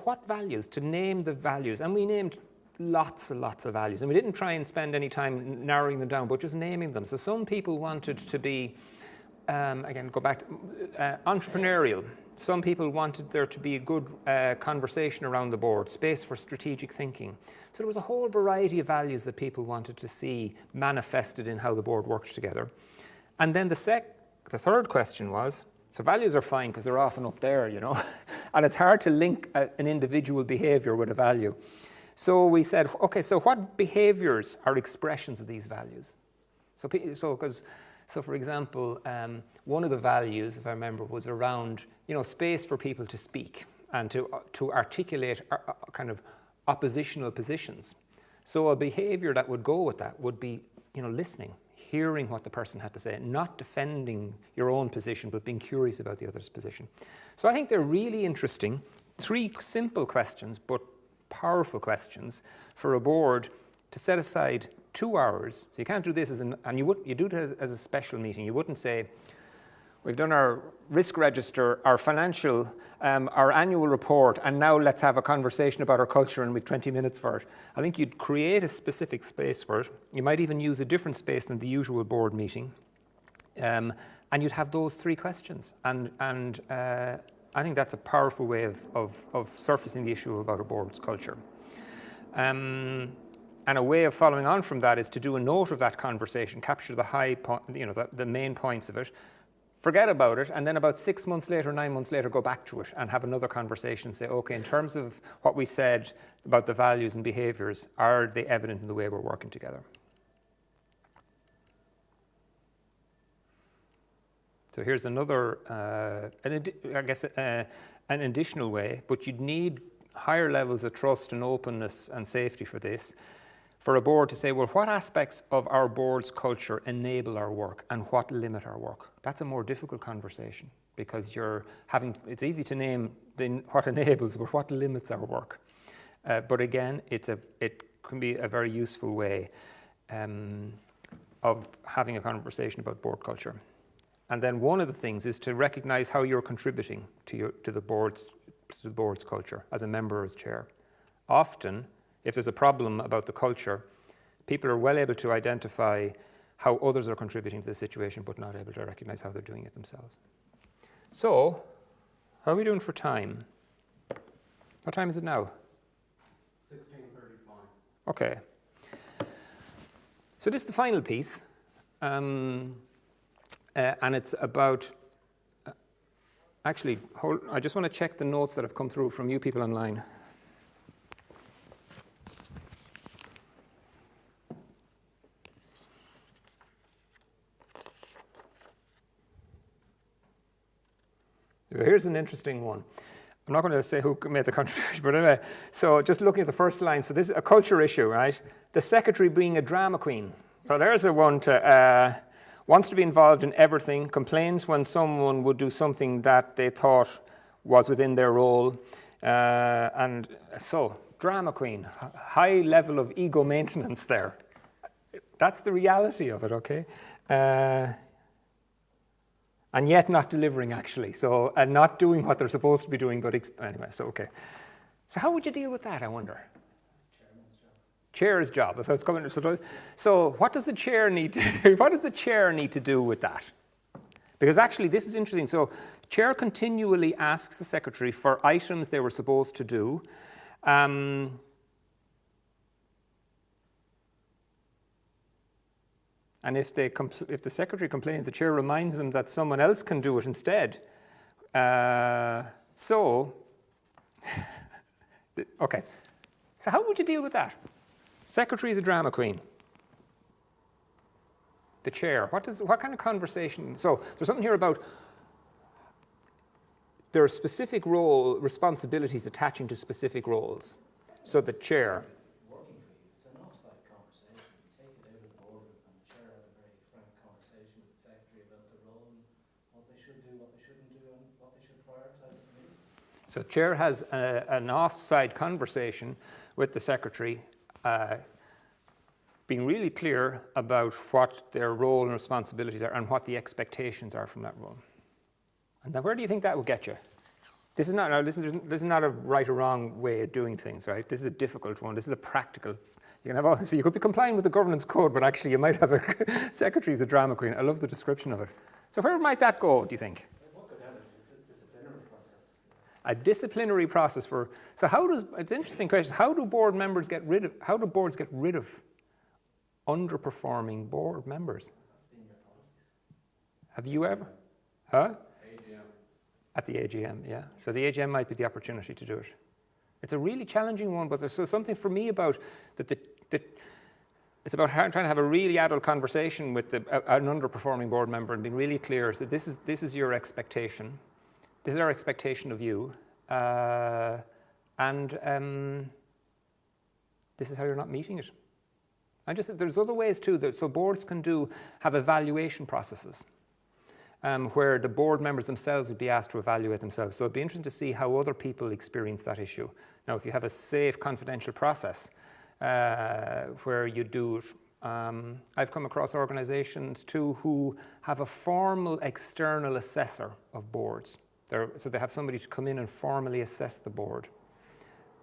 what values? To name the values. And we named lots and lots of values. And we didn't try and spend any time narrowing them down, but just naming them. So some people wanted to be, again, go back to entrepreneurial. Some people wanted there to be a good conversation around the board, space for strategic thinking. So there was a whole variety of values that people wanted to see manifested in how the board worked together. And then the third question was, so values are fine because they're often up there, you know, and it's hard to link an individual behavior with a value. So we said, okay, so what behaviors are expressions of these values? So for example, one of the values, if I remember, was around, you know, space for people to speak and to articulate kind of oppositional positions. So a behavior that would go with that would be, you know, listening, hearing what the person had to say, not defending your own position, but being curious about the other's position. So I think they're really interesting. 3 simple questions, but powerful questions for a board to set aside 2 hours. So you can't do this and you do it as a special meeting. You wouldn't say, we've done our risk register, our financial, our annual report, and now let's have a conversation about our culture and we've 20 minutes for it. I think you'd create a specific space for it. You might even use a different space than the usual board meeting. And you'd have those 3 questions. And I think that's a powerful way of surfacing the issue about a board's culture. And a way of following on from that is to do a note of that conversation, capture the high point, you know, the main points of it, forget about it, and then about 6 months later, 9 months later, go back to it and have another conversation. Say, okay, in terms of what we said about the values and behaviours, are they evident in the way we're working together? So here's another, an additional way, but you'd need higher levels of trust and openness and safety for this, for a board to say, well, what aspects of our board's culture enable our work and what limit our work? That's a more difficult conversation because it's easy to name what enables, but what limits our work? But again, it can be a very useful way of having a conversation about board culture. And then one of the things is to recognize how you're contributing to the board's culture as a member or as chair. Often, if there's a problem about the culture, people are well able to identify how others are contributing to the situation, but not able to recognize how they're doing it themselves. So, how are we doing for time? What time is it now? 16:35. Okay. So this is the final piece. And it's about, actually, I just want to check the notes that have come through from you people online. Here's an interesting one. I'm not going to say who made the contribution, but anyway, so just looking at the first line, so this is a culture issue, right? The secretary being a drama queen. So there's a one to, wants to be involved in everything, complains when someone would do something that they thought was within their role. And so, drama queen, high level of ego maintenance there. That's the reality of it, okay? And yet not delivering, actually. So, and not doing what they're supposed to be doing, but anyway, so okay. So how would you deal with that, I wonder? Chair's job. So it's coming. So what does the chair need to do? What does the chair need to do with that? Because actually, this is interesting. So, chair continually asks the secretary for items they were supposed to do. And if the secretary complains, the chair reminds them that someone else can do it instead. Okay. So how would you deal with that? Secretary is a drama queen. The chair. What kind of conversation? So there's something here about there are specific responsibilities attaching to specific roles. So the chair. Working for you, it's an off-site conversation. You take it out of the boardroom and the chair has a very frank conversation with the secretary about the role and what they should do, what they shouldn't do, and what they should prioritise at the meeting. So chair has an off-side conversation with the secretary, being really clear about what their role and responsibilities are and what the expectations are from that role. And now where do you think that will get you? This is not, now listen, this is not a right or wrong way of doing things, right? This is a difficult one. This is a practical. You can have all, so you could be complying with the governance code, but actually you might have a secretary as a drama queen. I love the description of it. So where might that go, do you think? A disciplinary process for, so how does, it's an interesting question, how do board members get rid of, how do boards get rid of underperforming board members? Have you ever? Huh? AGM. At the AGM, yeah. So the AGM might be the opportunity to do it. It's a really challenging one, but there's something for me about that. It's about trying to have a really adult conversation with an underperforming board member and being really clear that this is your expectation. This is our expectation of you, and this is how you're not meeting it. And just there's other ways too. So boards can have evaluation processes where the board members themselves would be asked to evaluate themselves. So it'd be interesting to see how other people experience that issue. Now, if you have a safe, confidential process where you do it, I've come across organisations too who have a formal external assessor of boards. So they have somebody to come in and formally assess the board.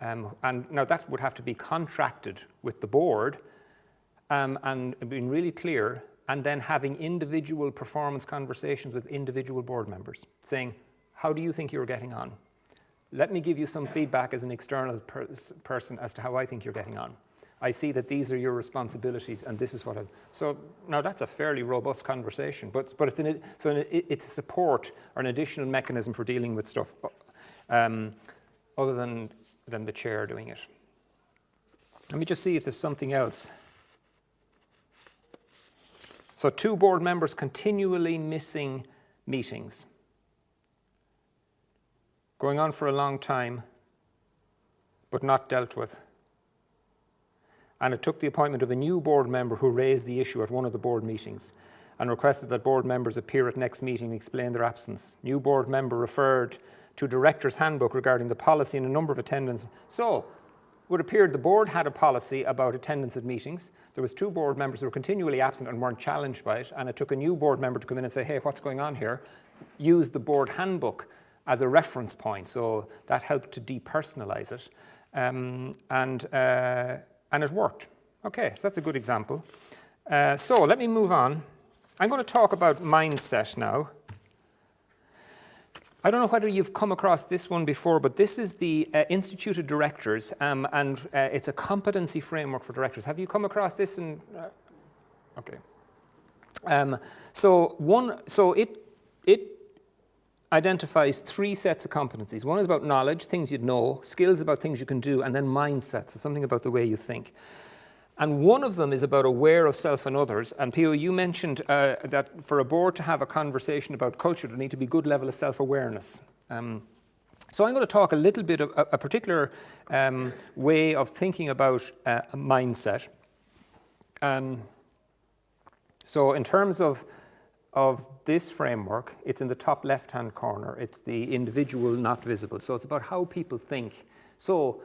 And now that would have to be contracted with the board and being really clear, and then having individual performance conversations with individual board members, saying, how do you think you're getting on? Let me give you some feedback as an external person as to how I think you're getting on. I see that these are your responsibilities, and this is what so now that's a fairly robust conversation, but it's a support or an additional mechanism for dealing with stuff other than the chair doing it. Let me just see if there's something else. So 2 board members continually missing meetings. Going on for a long time, but not dealt with. And it took the appointment of a new board member who raised the issue at one of the board meetings and requested that board members appear at next meeting and explain their absence. New board member referred to director's handbook regarding the policy and a number of attendance. So, it would appear the board had a policy about attendance at meetings. There was 2 board members who were continually absent and weren't challenged by it, and it took a new board member to come in and say, hey, what's going on here? Use the board handbook as a reference point. So that helped to depersonalize it. And it worked. Okay, so that's a good example. So let me move on. I'm going to talk about mindset now. I don't know whether you've come across this one before, but this is the Institute of Directors, and it's a competency framework for directors. Have you come across this? Okay. So it identifies 3 sets of competencies. One is about knowledge, things you'd know, skills about things you can do, and then mindset, so something about the way you think. And one of them is about aware of self and others. And Pio, you mentioned that for a board to have a conversation about culture, there need to be good level of self-awareness. So I'm going to talk a little bit of a particular way of thinking about a mindset. So in terms of this framework, it's in the top left-hand corner. It's the individual not visible. So it's about how people think. So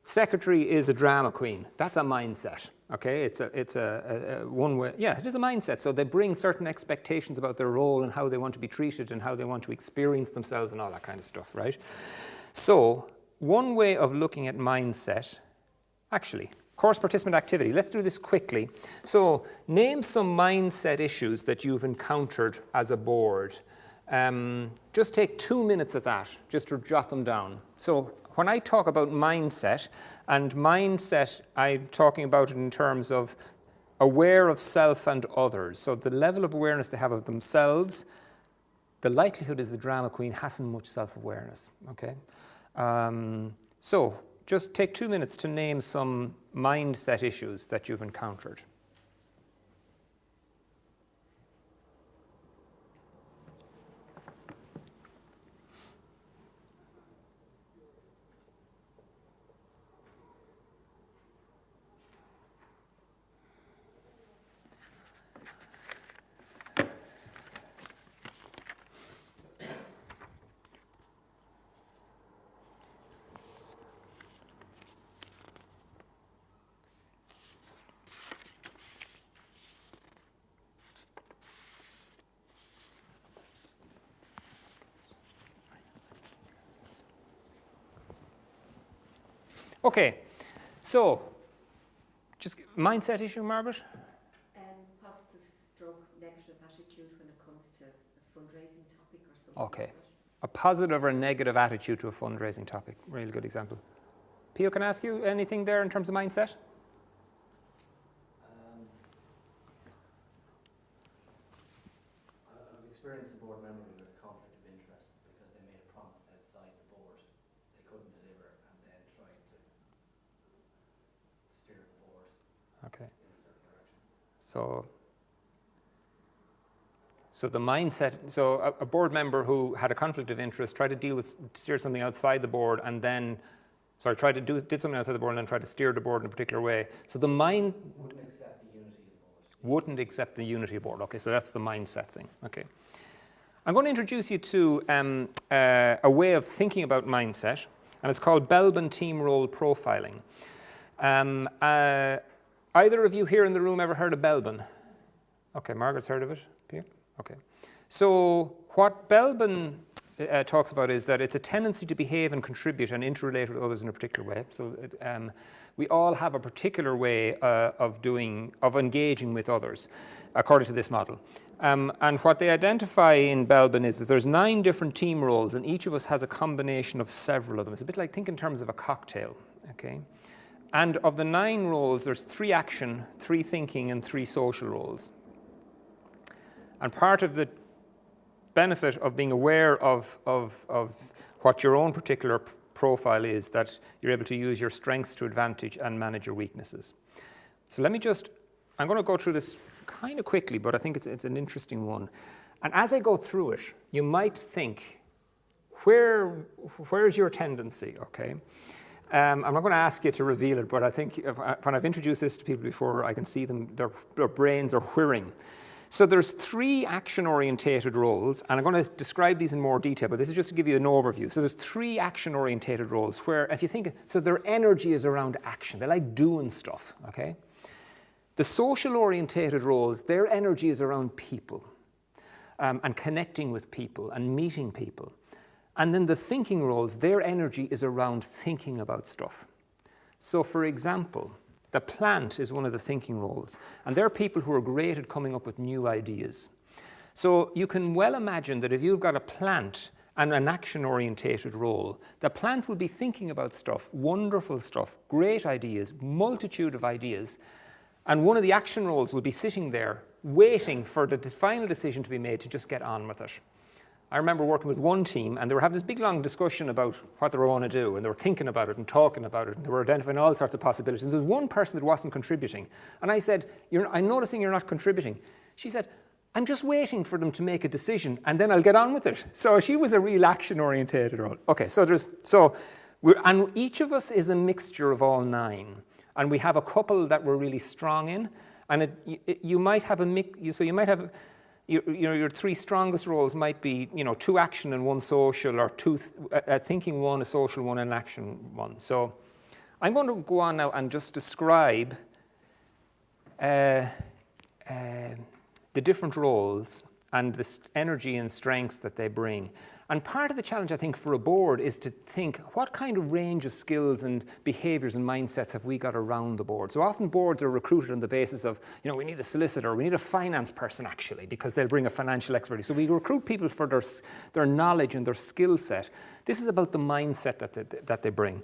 secretary is a drama queen. That's a mindset. Okay, it's a one way. Yeah, it is a mindset. So they bring certain expectations about their role and how they want to be treated and how they want to experience themselves and all that kind of stuff, right? So one way of looking at mindset, actually, course participant activity. Let's do this quickly. So name some mindset issues that you've encountered as a board. Just take 2 minutes of that, just to jot them down. So when I talk about mindset, and mindset, I'm talking about it in terms of aware of self and others. So the level of awareness they have of themselves, the likelihood is the drama queen hasn't much self-awareness, okay? So just take 2 minutes to name some mindset issues that you've encountered. Okay, so just mindset issue, Margaret? Positive stroke negative attitude when it comes to a fundraising topic or something. Okay. Like that. A positive or negative attitude to a fundraising topic. Really good example. Pio, can I ask you anything there in terms of mindset? I've experienced a board member with a conflict of interest because they made a promise outside the board they couldn't deliver and then tried to steer the board Okay. in a certain direction. So the mindset, so a board member who had a conflict of interest tried to steer something outside the board and then, did something outside the board and then tried to steer the board in a particular way. So the mind Wouldn't accept the unity of the board. wouldn't accept the unity of the board. Okay, so that's the mindset thing. Okay. I'm going to introduce you to a way of thinking about mindset, and it's called Belbin team role profiling. Either of you here in the room ever heard of Belbin? Okay, Margaret's heard of it. Pierre? Okay. So what Belbin talks about is that it's a tendency to behave and contribute and interrelate with others in a particular way. So we all have a particular way of engaging with others, according to this model. And what they identify in Belbin is that there's 9 different team roles, and each of us has a combination of several of them. It's a bit like, think in terms of a cocktail, okay? And of the 9 roles, there's 3 action, 3 thinking, and 3 social roles. And part of the benefit of being aware of what your own particular profile is, that you're able to use your strengths to advantage and manage your weaknesses. So I'm going to go through this kind of quickly, but I think it's an interesting one. And as I go through it, you might think, where's your tendency, okay? I'm not going to ask you to reveal it, but I think when I've introduced this to people before, I can see them, their brains are whirring. So there's 3 action-orientated roles, and I'm going to describe these in more detail, but this is just to give you an overview. So there's 3 action-orientated roles where, if you think, so their energy is around action. They like doing stuff, okay? The social-orientated roles, their energy is around people and connecting with people and meeting people. And then the thinking roles, their energy is around thinking about stuff. So for example, the plant is one of the thinking roles, and they're people who are great at coming up with new ideas. So you can well imagine that if you've got a plant and an action-orientated role, the plant will be thinking about stuff, wonderful stuff, great ideas, multitude of ideas, and one of the action roles will be sitting there waiting for the final decision to be made to just get on with it. I remember working with one team, and they were having this big long discussion about what they were going to do, and they were thinking about it and talking about it, and they were identifying all sorts of possibilities. And there was one person that wasn't contributing, and I said, I'm noticing you're not contributing. She said, I'm just waiting for them to make a decision, and then I'll get on with it. So she was a real action-orientated role. Okay, and each of us is a mixture of all 9, and we have a couple that we're really strong in, and you might have a mix. So you might have. Your 3 strongest roles might be, 2 action and 1 social, or 2 thinking 1, a social 1, and an action 1. So I'm going to go on now and just describe the different roles and the energy and strengths that they bring. And part of the challenge, I think, for a board is to think, what kind of range of skills and behaviours and mindsets have we got around the board? So often boards are recruited on the basis of, we need a solicitor, we need a finance person, actually, because they'll bring a financial expertise. So we recruit people for their knowledge and their skill set. This is about the mindset that they bring.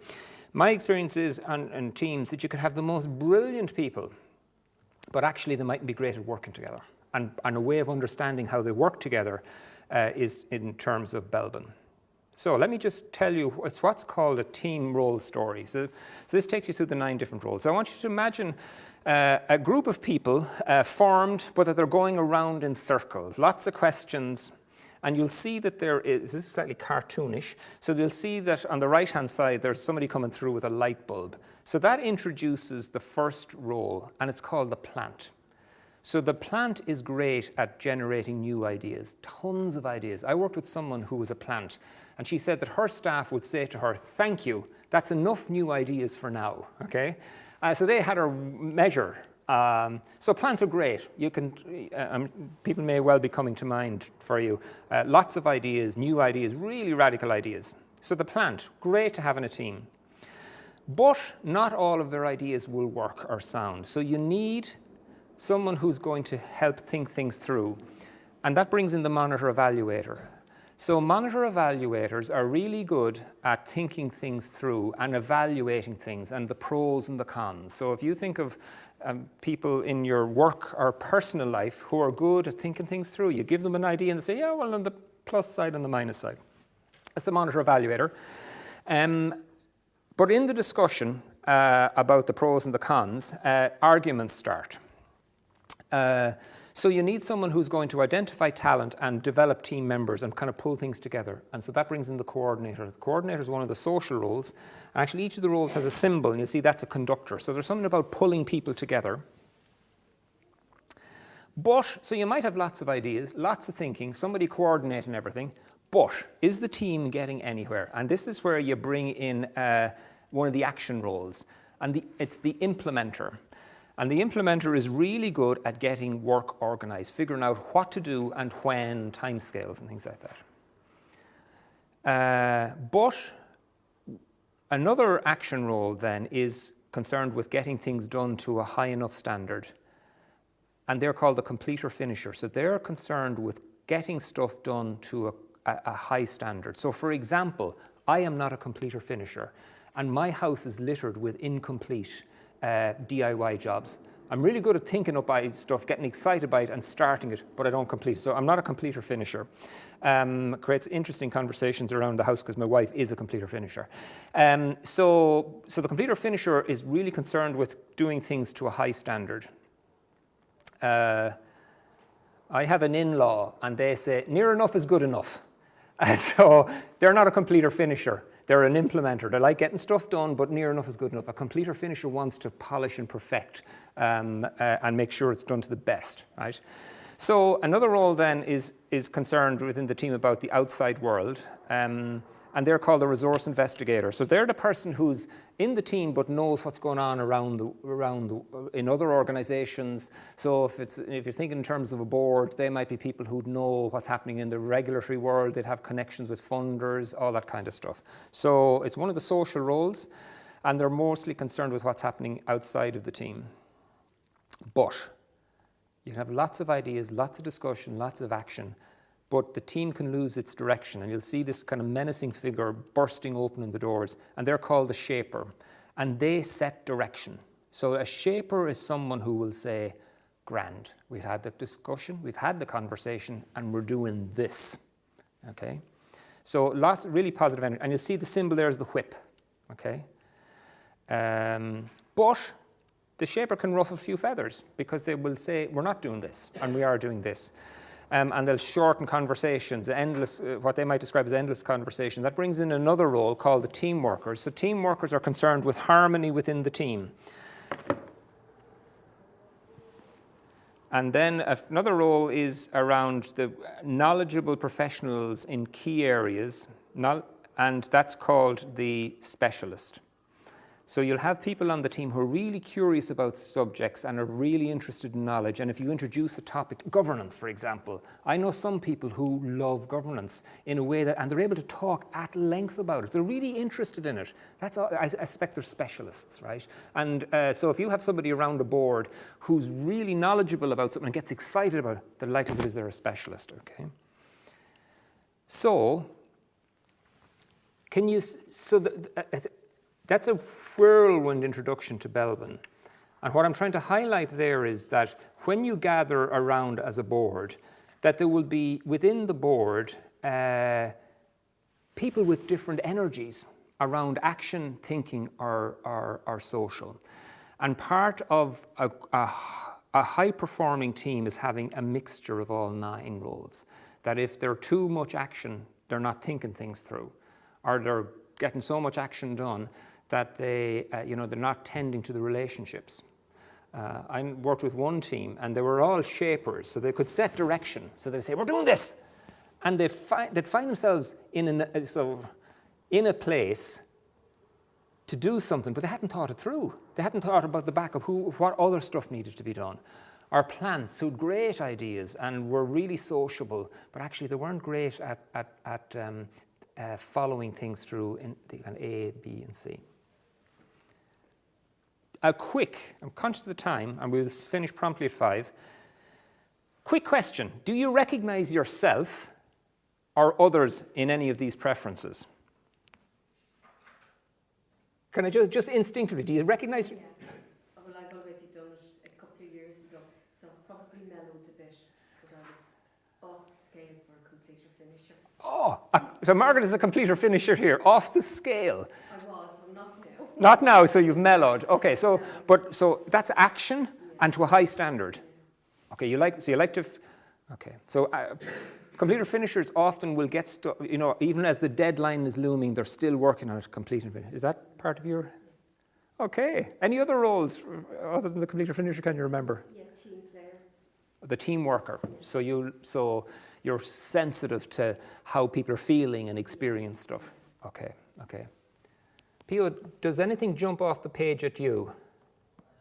My experience is on teams that you could have the most brilliant people, but actually they mightn't be great at working together. And a way of understanding how they work together is in terms of Belbin. So let me just tell you, it's what's called a team role story. So this takes you through the 9 different roles. So I want you to imagine a group of people formed, but that they're going around in circles, lots of questions, and you'll see that this is slightly cartoonish, so you'll see that on the right-hand side, there's somebody coming through with a light bulb. So that introduces the first role, and it's called the plant. So the plant is great at generating new ideas, tons of ideas. I worked with someone who was a plant, and she said that her staff would say to her, thank you, that's enough new ideas for now, okay? So they had her measure. So plants are great. You can, people may well be coming to mind for you. Lots of ideas, new ideas, really radical ideas. So the plant, great to have in a team. But not all of their ideas will work or sound. So you need someone who's going to help think things through. And that brings in the monitor evaluator. So monitor evaluators are really good at thinking things through and evaluating things and the pros and the cons. So if you think of people in your work or personal life who are good at thinking things through, you give them an idea and they say, yeah, well, on the plus side and the minus side. That's the monitor evaluator. But in the discussion about the pros and the cons, arguments start. So you need someone who's going to identify talent and develop team members and kind of pull things together. And so that brings in the coordinator. The coordinator is one of the social roles. And actually, each of the roles has a symbol, and you'll see that's a conductor. So there's something about pulling people together. But, so you might have lots of ideas, lots of thinking, somebody coordinating everything. But is the team getting anywhere? And this is where you bring in one of the action roles. And it's the implementer. And the implementer is really good at getting work organized, figuring out what to do and when, timescales and things like that. But another action role then is concerned with getting things done to a high enough standard. And they're called the completer finisher. So they're concerned with getting stuff done to a high standard. So for example, I am not a completer finisher, and my house is littered with incomplete DIY jobs. I'm really good at thinking up by stuff, getting excited by it and starting it, but I don't complete. So I'm not a completer finisher. Creates interesting conversations around the house because my wife is a completer finisher. So the completer finisher is really concerned with doing things to a high standard. I have an in-law and they say, near enough is good enough. So they're not a completer finisher. They're an implementer. They like getting stuff done, but near enough is good enough. A completer finisher wants to polish and perfect and make sure it's done to the best, right? So another role then is concerned within the team about the outside world, and they're called the resource investigator. So they're the person who's in the team but knows what's going on in other organizations. So if you're thinking in terms of a board, they might be people who know what's happening in the regulatory world. They'd have connections with funders, all that kind of stuff. So it's one of the social roles, and they're mostly concerned with what's happening outside of the team. But you have lots of ideas, lots of discussion, lots of action, but the team can lose its direction, and you'll see this kind of menacing figure bursting open in the doors, and they're called the shaper, and they set direction. So a shaper is someone who will say, grand, we've had the discussion, we've had the conversation, and we're doing this, okay? So lots, really positive energy, and you'll see the symbol there is the whip, okay? But the shaper can ruffle a few feathers because they will say, we're not doing this, and we are doing this. And they'll shorten conversations, endless, what they might describe as endless conversation. That brings in another role called the team workers. So team workers are concerned with harmony within the team. And then another role is around the knowledgeable professionals in key areas, and that's called the specialist. So you'll have people on the team who are really curious about subjects and are really interested in knowledge. And if you introduce a topic, governance, for example, I know some people who love governance in a way that, and they're able to talk at length about it. They're really interested in it. That's all, I expect they're specialists, right? And so if you have somebody around the board who's really knowledgeable about something and gets excited about it, the likelihood is they're a specialist, okay? So, that's a whirlwind introduction to Belbin. And what I'm trying to highlight there is that when you gather around as a board, that there will be within the board people with different energies around action, thinking, or social. And part of a high-performing team is having a mixture of all 9 roles. That if they're too much action, they're not thinking things through, or they're getting so much action done that they're not tending to the relationships. I worked with one team, and they were all shapers, so they could set direction. So they'd say, "We're doing this," and they'd find themselves in a place to do something, but they hadn't thought it through. They hadn't thought about the back of what other stuff needed to be done. Our plants, who had great ideas and were really sociable, but actually they weren't great at following things through in the kind of A, B, and C. I'm conscious of the time, and we'll finish promptly at 5. Quick question. Do you recognize yourself or others in any of these preferences? Can I just instinctively, do you recognize? Yeah. Well, I've already done it a couple of years ago, so probably mellowed a bit, but I was off the scale for a completer finisher. Oh, so Margaret is a completer finisher here, off the scale. I was, but not now. Not now, so you've mellowed. Okay, so that's action and to a high standard. Okay, you like to, okay. So completer finishers often will get stuff, even as the deadline is looming, they're still working on it, completing it. Is that part of your, okay. Any other roles other than the completer finisher can you remember? Yeah, team player. The team worker. So you're sensitive to how people are feeling and experience stuff. Okay. Pio, does anything jump off the page at you?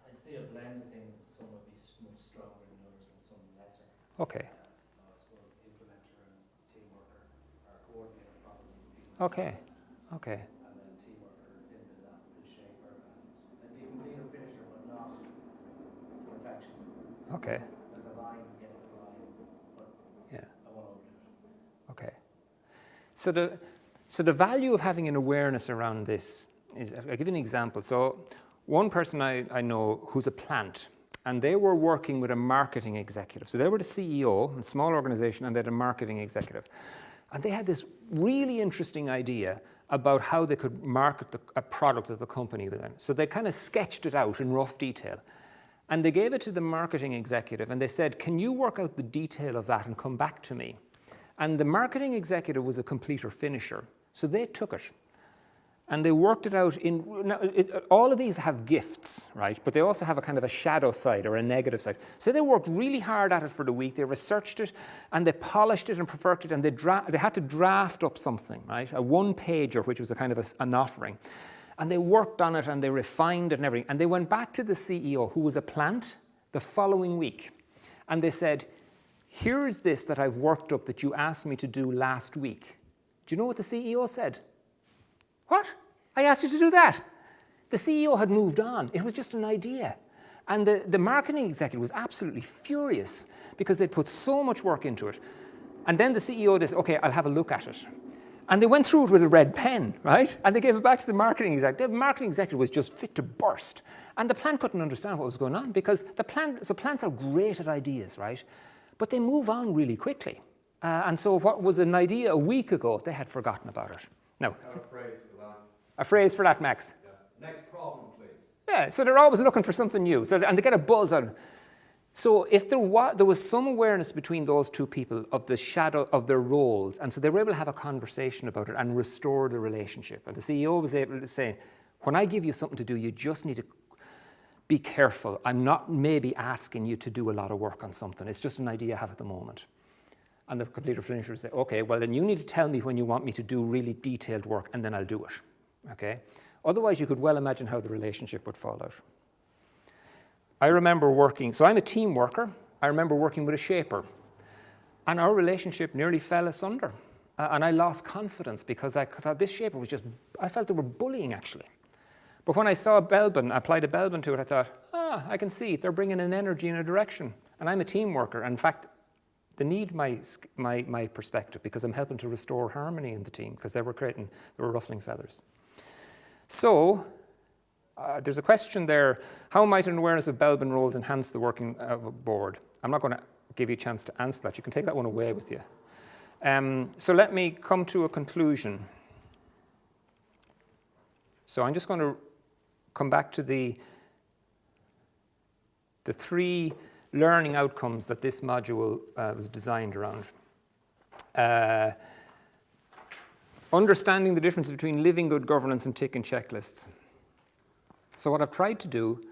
I'd say a blend of things, but some would be much stronger than others and some lesser. Okay. So I suppose implementer and team worker or coordinator probably would be Okay. strongest. Okay. And then team worker into that with shaper and be completer finisher, but not perfectionist. Okay. There's a line, get it to the line, but Yeah. I won't overdo it. Okay. So the value of having an awareness around this is, I'll give you an example. So one person I know who's a plant, and they were working with a marketing executive. So they were the CEO, a small organization, and they had a marketing executive. And they had this really interesting idea about how they could market a product of the company with them. So they kind of sketched it out in rough detail. And they gave it to the marketing executive, and they said, can you work out the detail of that and come back to me? And the marketing executive was a completer finisher. So they took it. And they worked it out all of these have gifts, right? But they also have a kind of a shadow side or a negative side. So they worked really hard at it for the week. They researched it and they polished it and perfected it. And they had to draft up something, right? A one-pager, which was a kind of an offering. And they worked on it and they refined it and everything. And they went back to the CEO, who was a plant, the following week. And they said, here's this that I've worked up that you asked me to do last week. Do you know what the CEO said? What? I asked you to do that. The CEO had moved on. It was just an idea. And the marketing executive was absolutely furious because they'd put so much work into it. And then the CEO said, okay, I'll have a look at it. And they went through it with a red pen, right? And they gave it back to the marketing executive. The marketing executive was just fit to burst. And the plant couldn't understand what was going on because plants are great at ideas, right? But they move on really quickly. And so what was an idea a week ago, they had forgotten about it. Now, a phrase for that, Max. Yeah. Next problem, please. Yeah, so they're always looking for something new. And they get a buzz on it. So if there was some awareness between those two people of the shadow of their roles, and so they were able to have a conversation about it and restore the relationship. And the CEO was able to say, when I give you something to do, you just need to be careful. I'm not maybe asking you to do a lot of work on something. It's just an idea I have at the moment. And the completer finisher would say, okay, well then you need to tell me when you want me to do really detailed work and then I'll do it, okay? Otherwise you could well imagine how the relationship would fall out. I remember working, so I'm a team worker. I remember working with a shaper and our relationship nearly fell asunder. And I lost confidence because I thought this shaper was I felt they were bullying actually. But when I saw I applied a Belbin to it, I thought, I can see they're bringing an energy in a direction. And I'm a team worker. In fact, they need my perspective because I'm helping to restore harmony in the team because they were ruffling feathers. So there's a question there, how might an awareness of Belbin roles enhance the working of a board? I'm not going to give you a chance to answer that. You can take that one away with you. So let me come to a conclusion. So I'm just going to come back to the 3 learning outcomes that this module was designed around. Understanding the difference between living good governance and ticking checklists. So what I've tried to do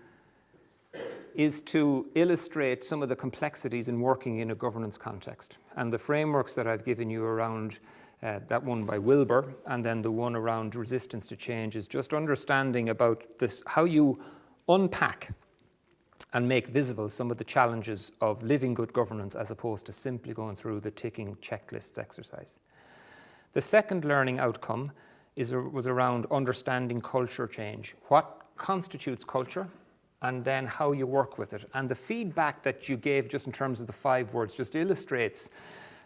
is to illustrate some of the complexities in working in a governance context. And the frameworks that I've given you around that one by Wilbur and then the one around resistance to change is just understanding about this, how you unpack and make visible some of the challenges of living good governance as opposed to simply going through the ticking checklists exercise. The second learning outcome was around understanding culture change. What constitutes culture and then how you work with it. And the feedback that you gave just in terms of the 5 words just illustrates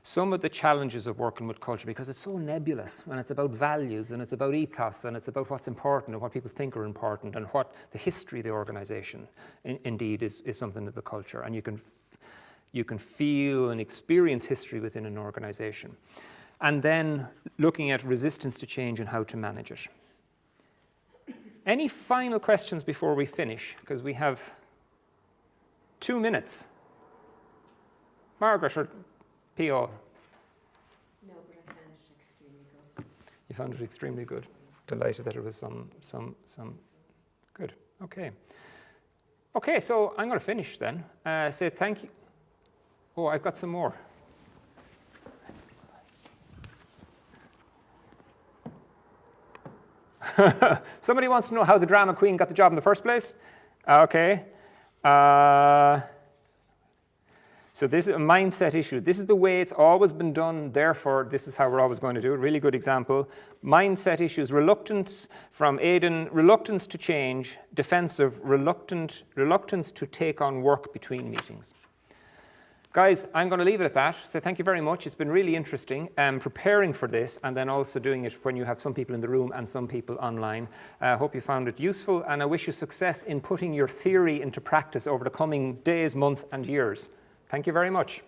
some of the challenges of working with culture, because it's so nebulous when it's about values and it's about ethos and it's about what's important and what people think are important and what the history of the organization indeed is something of the culture. And you can feel and experience history within an organization. And then looking at resistance to change and how to manage it. Any final questions before we finish? Because we have 2 minutes. Margaret or P.O.? No, but I found it extremely good. You found it extremely good. Delighted that it was some good. Okay. Okay, so I'm going to finish then. Say thank you. Oh, I've got some more. Somebody wants to know how the drama queen got the job in the first place? Okay. So this is a mindset issue. This is the way it's always been done, therefore this is how we're always going to do it. Really good example. Mindset issues, reluctance from Aidan, reluctance to change, defensive, reluctance to take on work between meetings. Guys, I'm going to leave it at that. So thank you very much. It's been really interesting preparing for this and then also doing it when you have some people in the room and some people online. I hope you found it useful, and I wish you success in putting your theory into practice over the coming days, months and years. Thank you very much.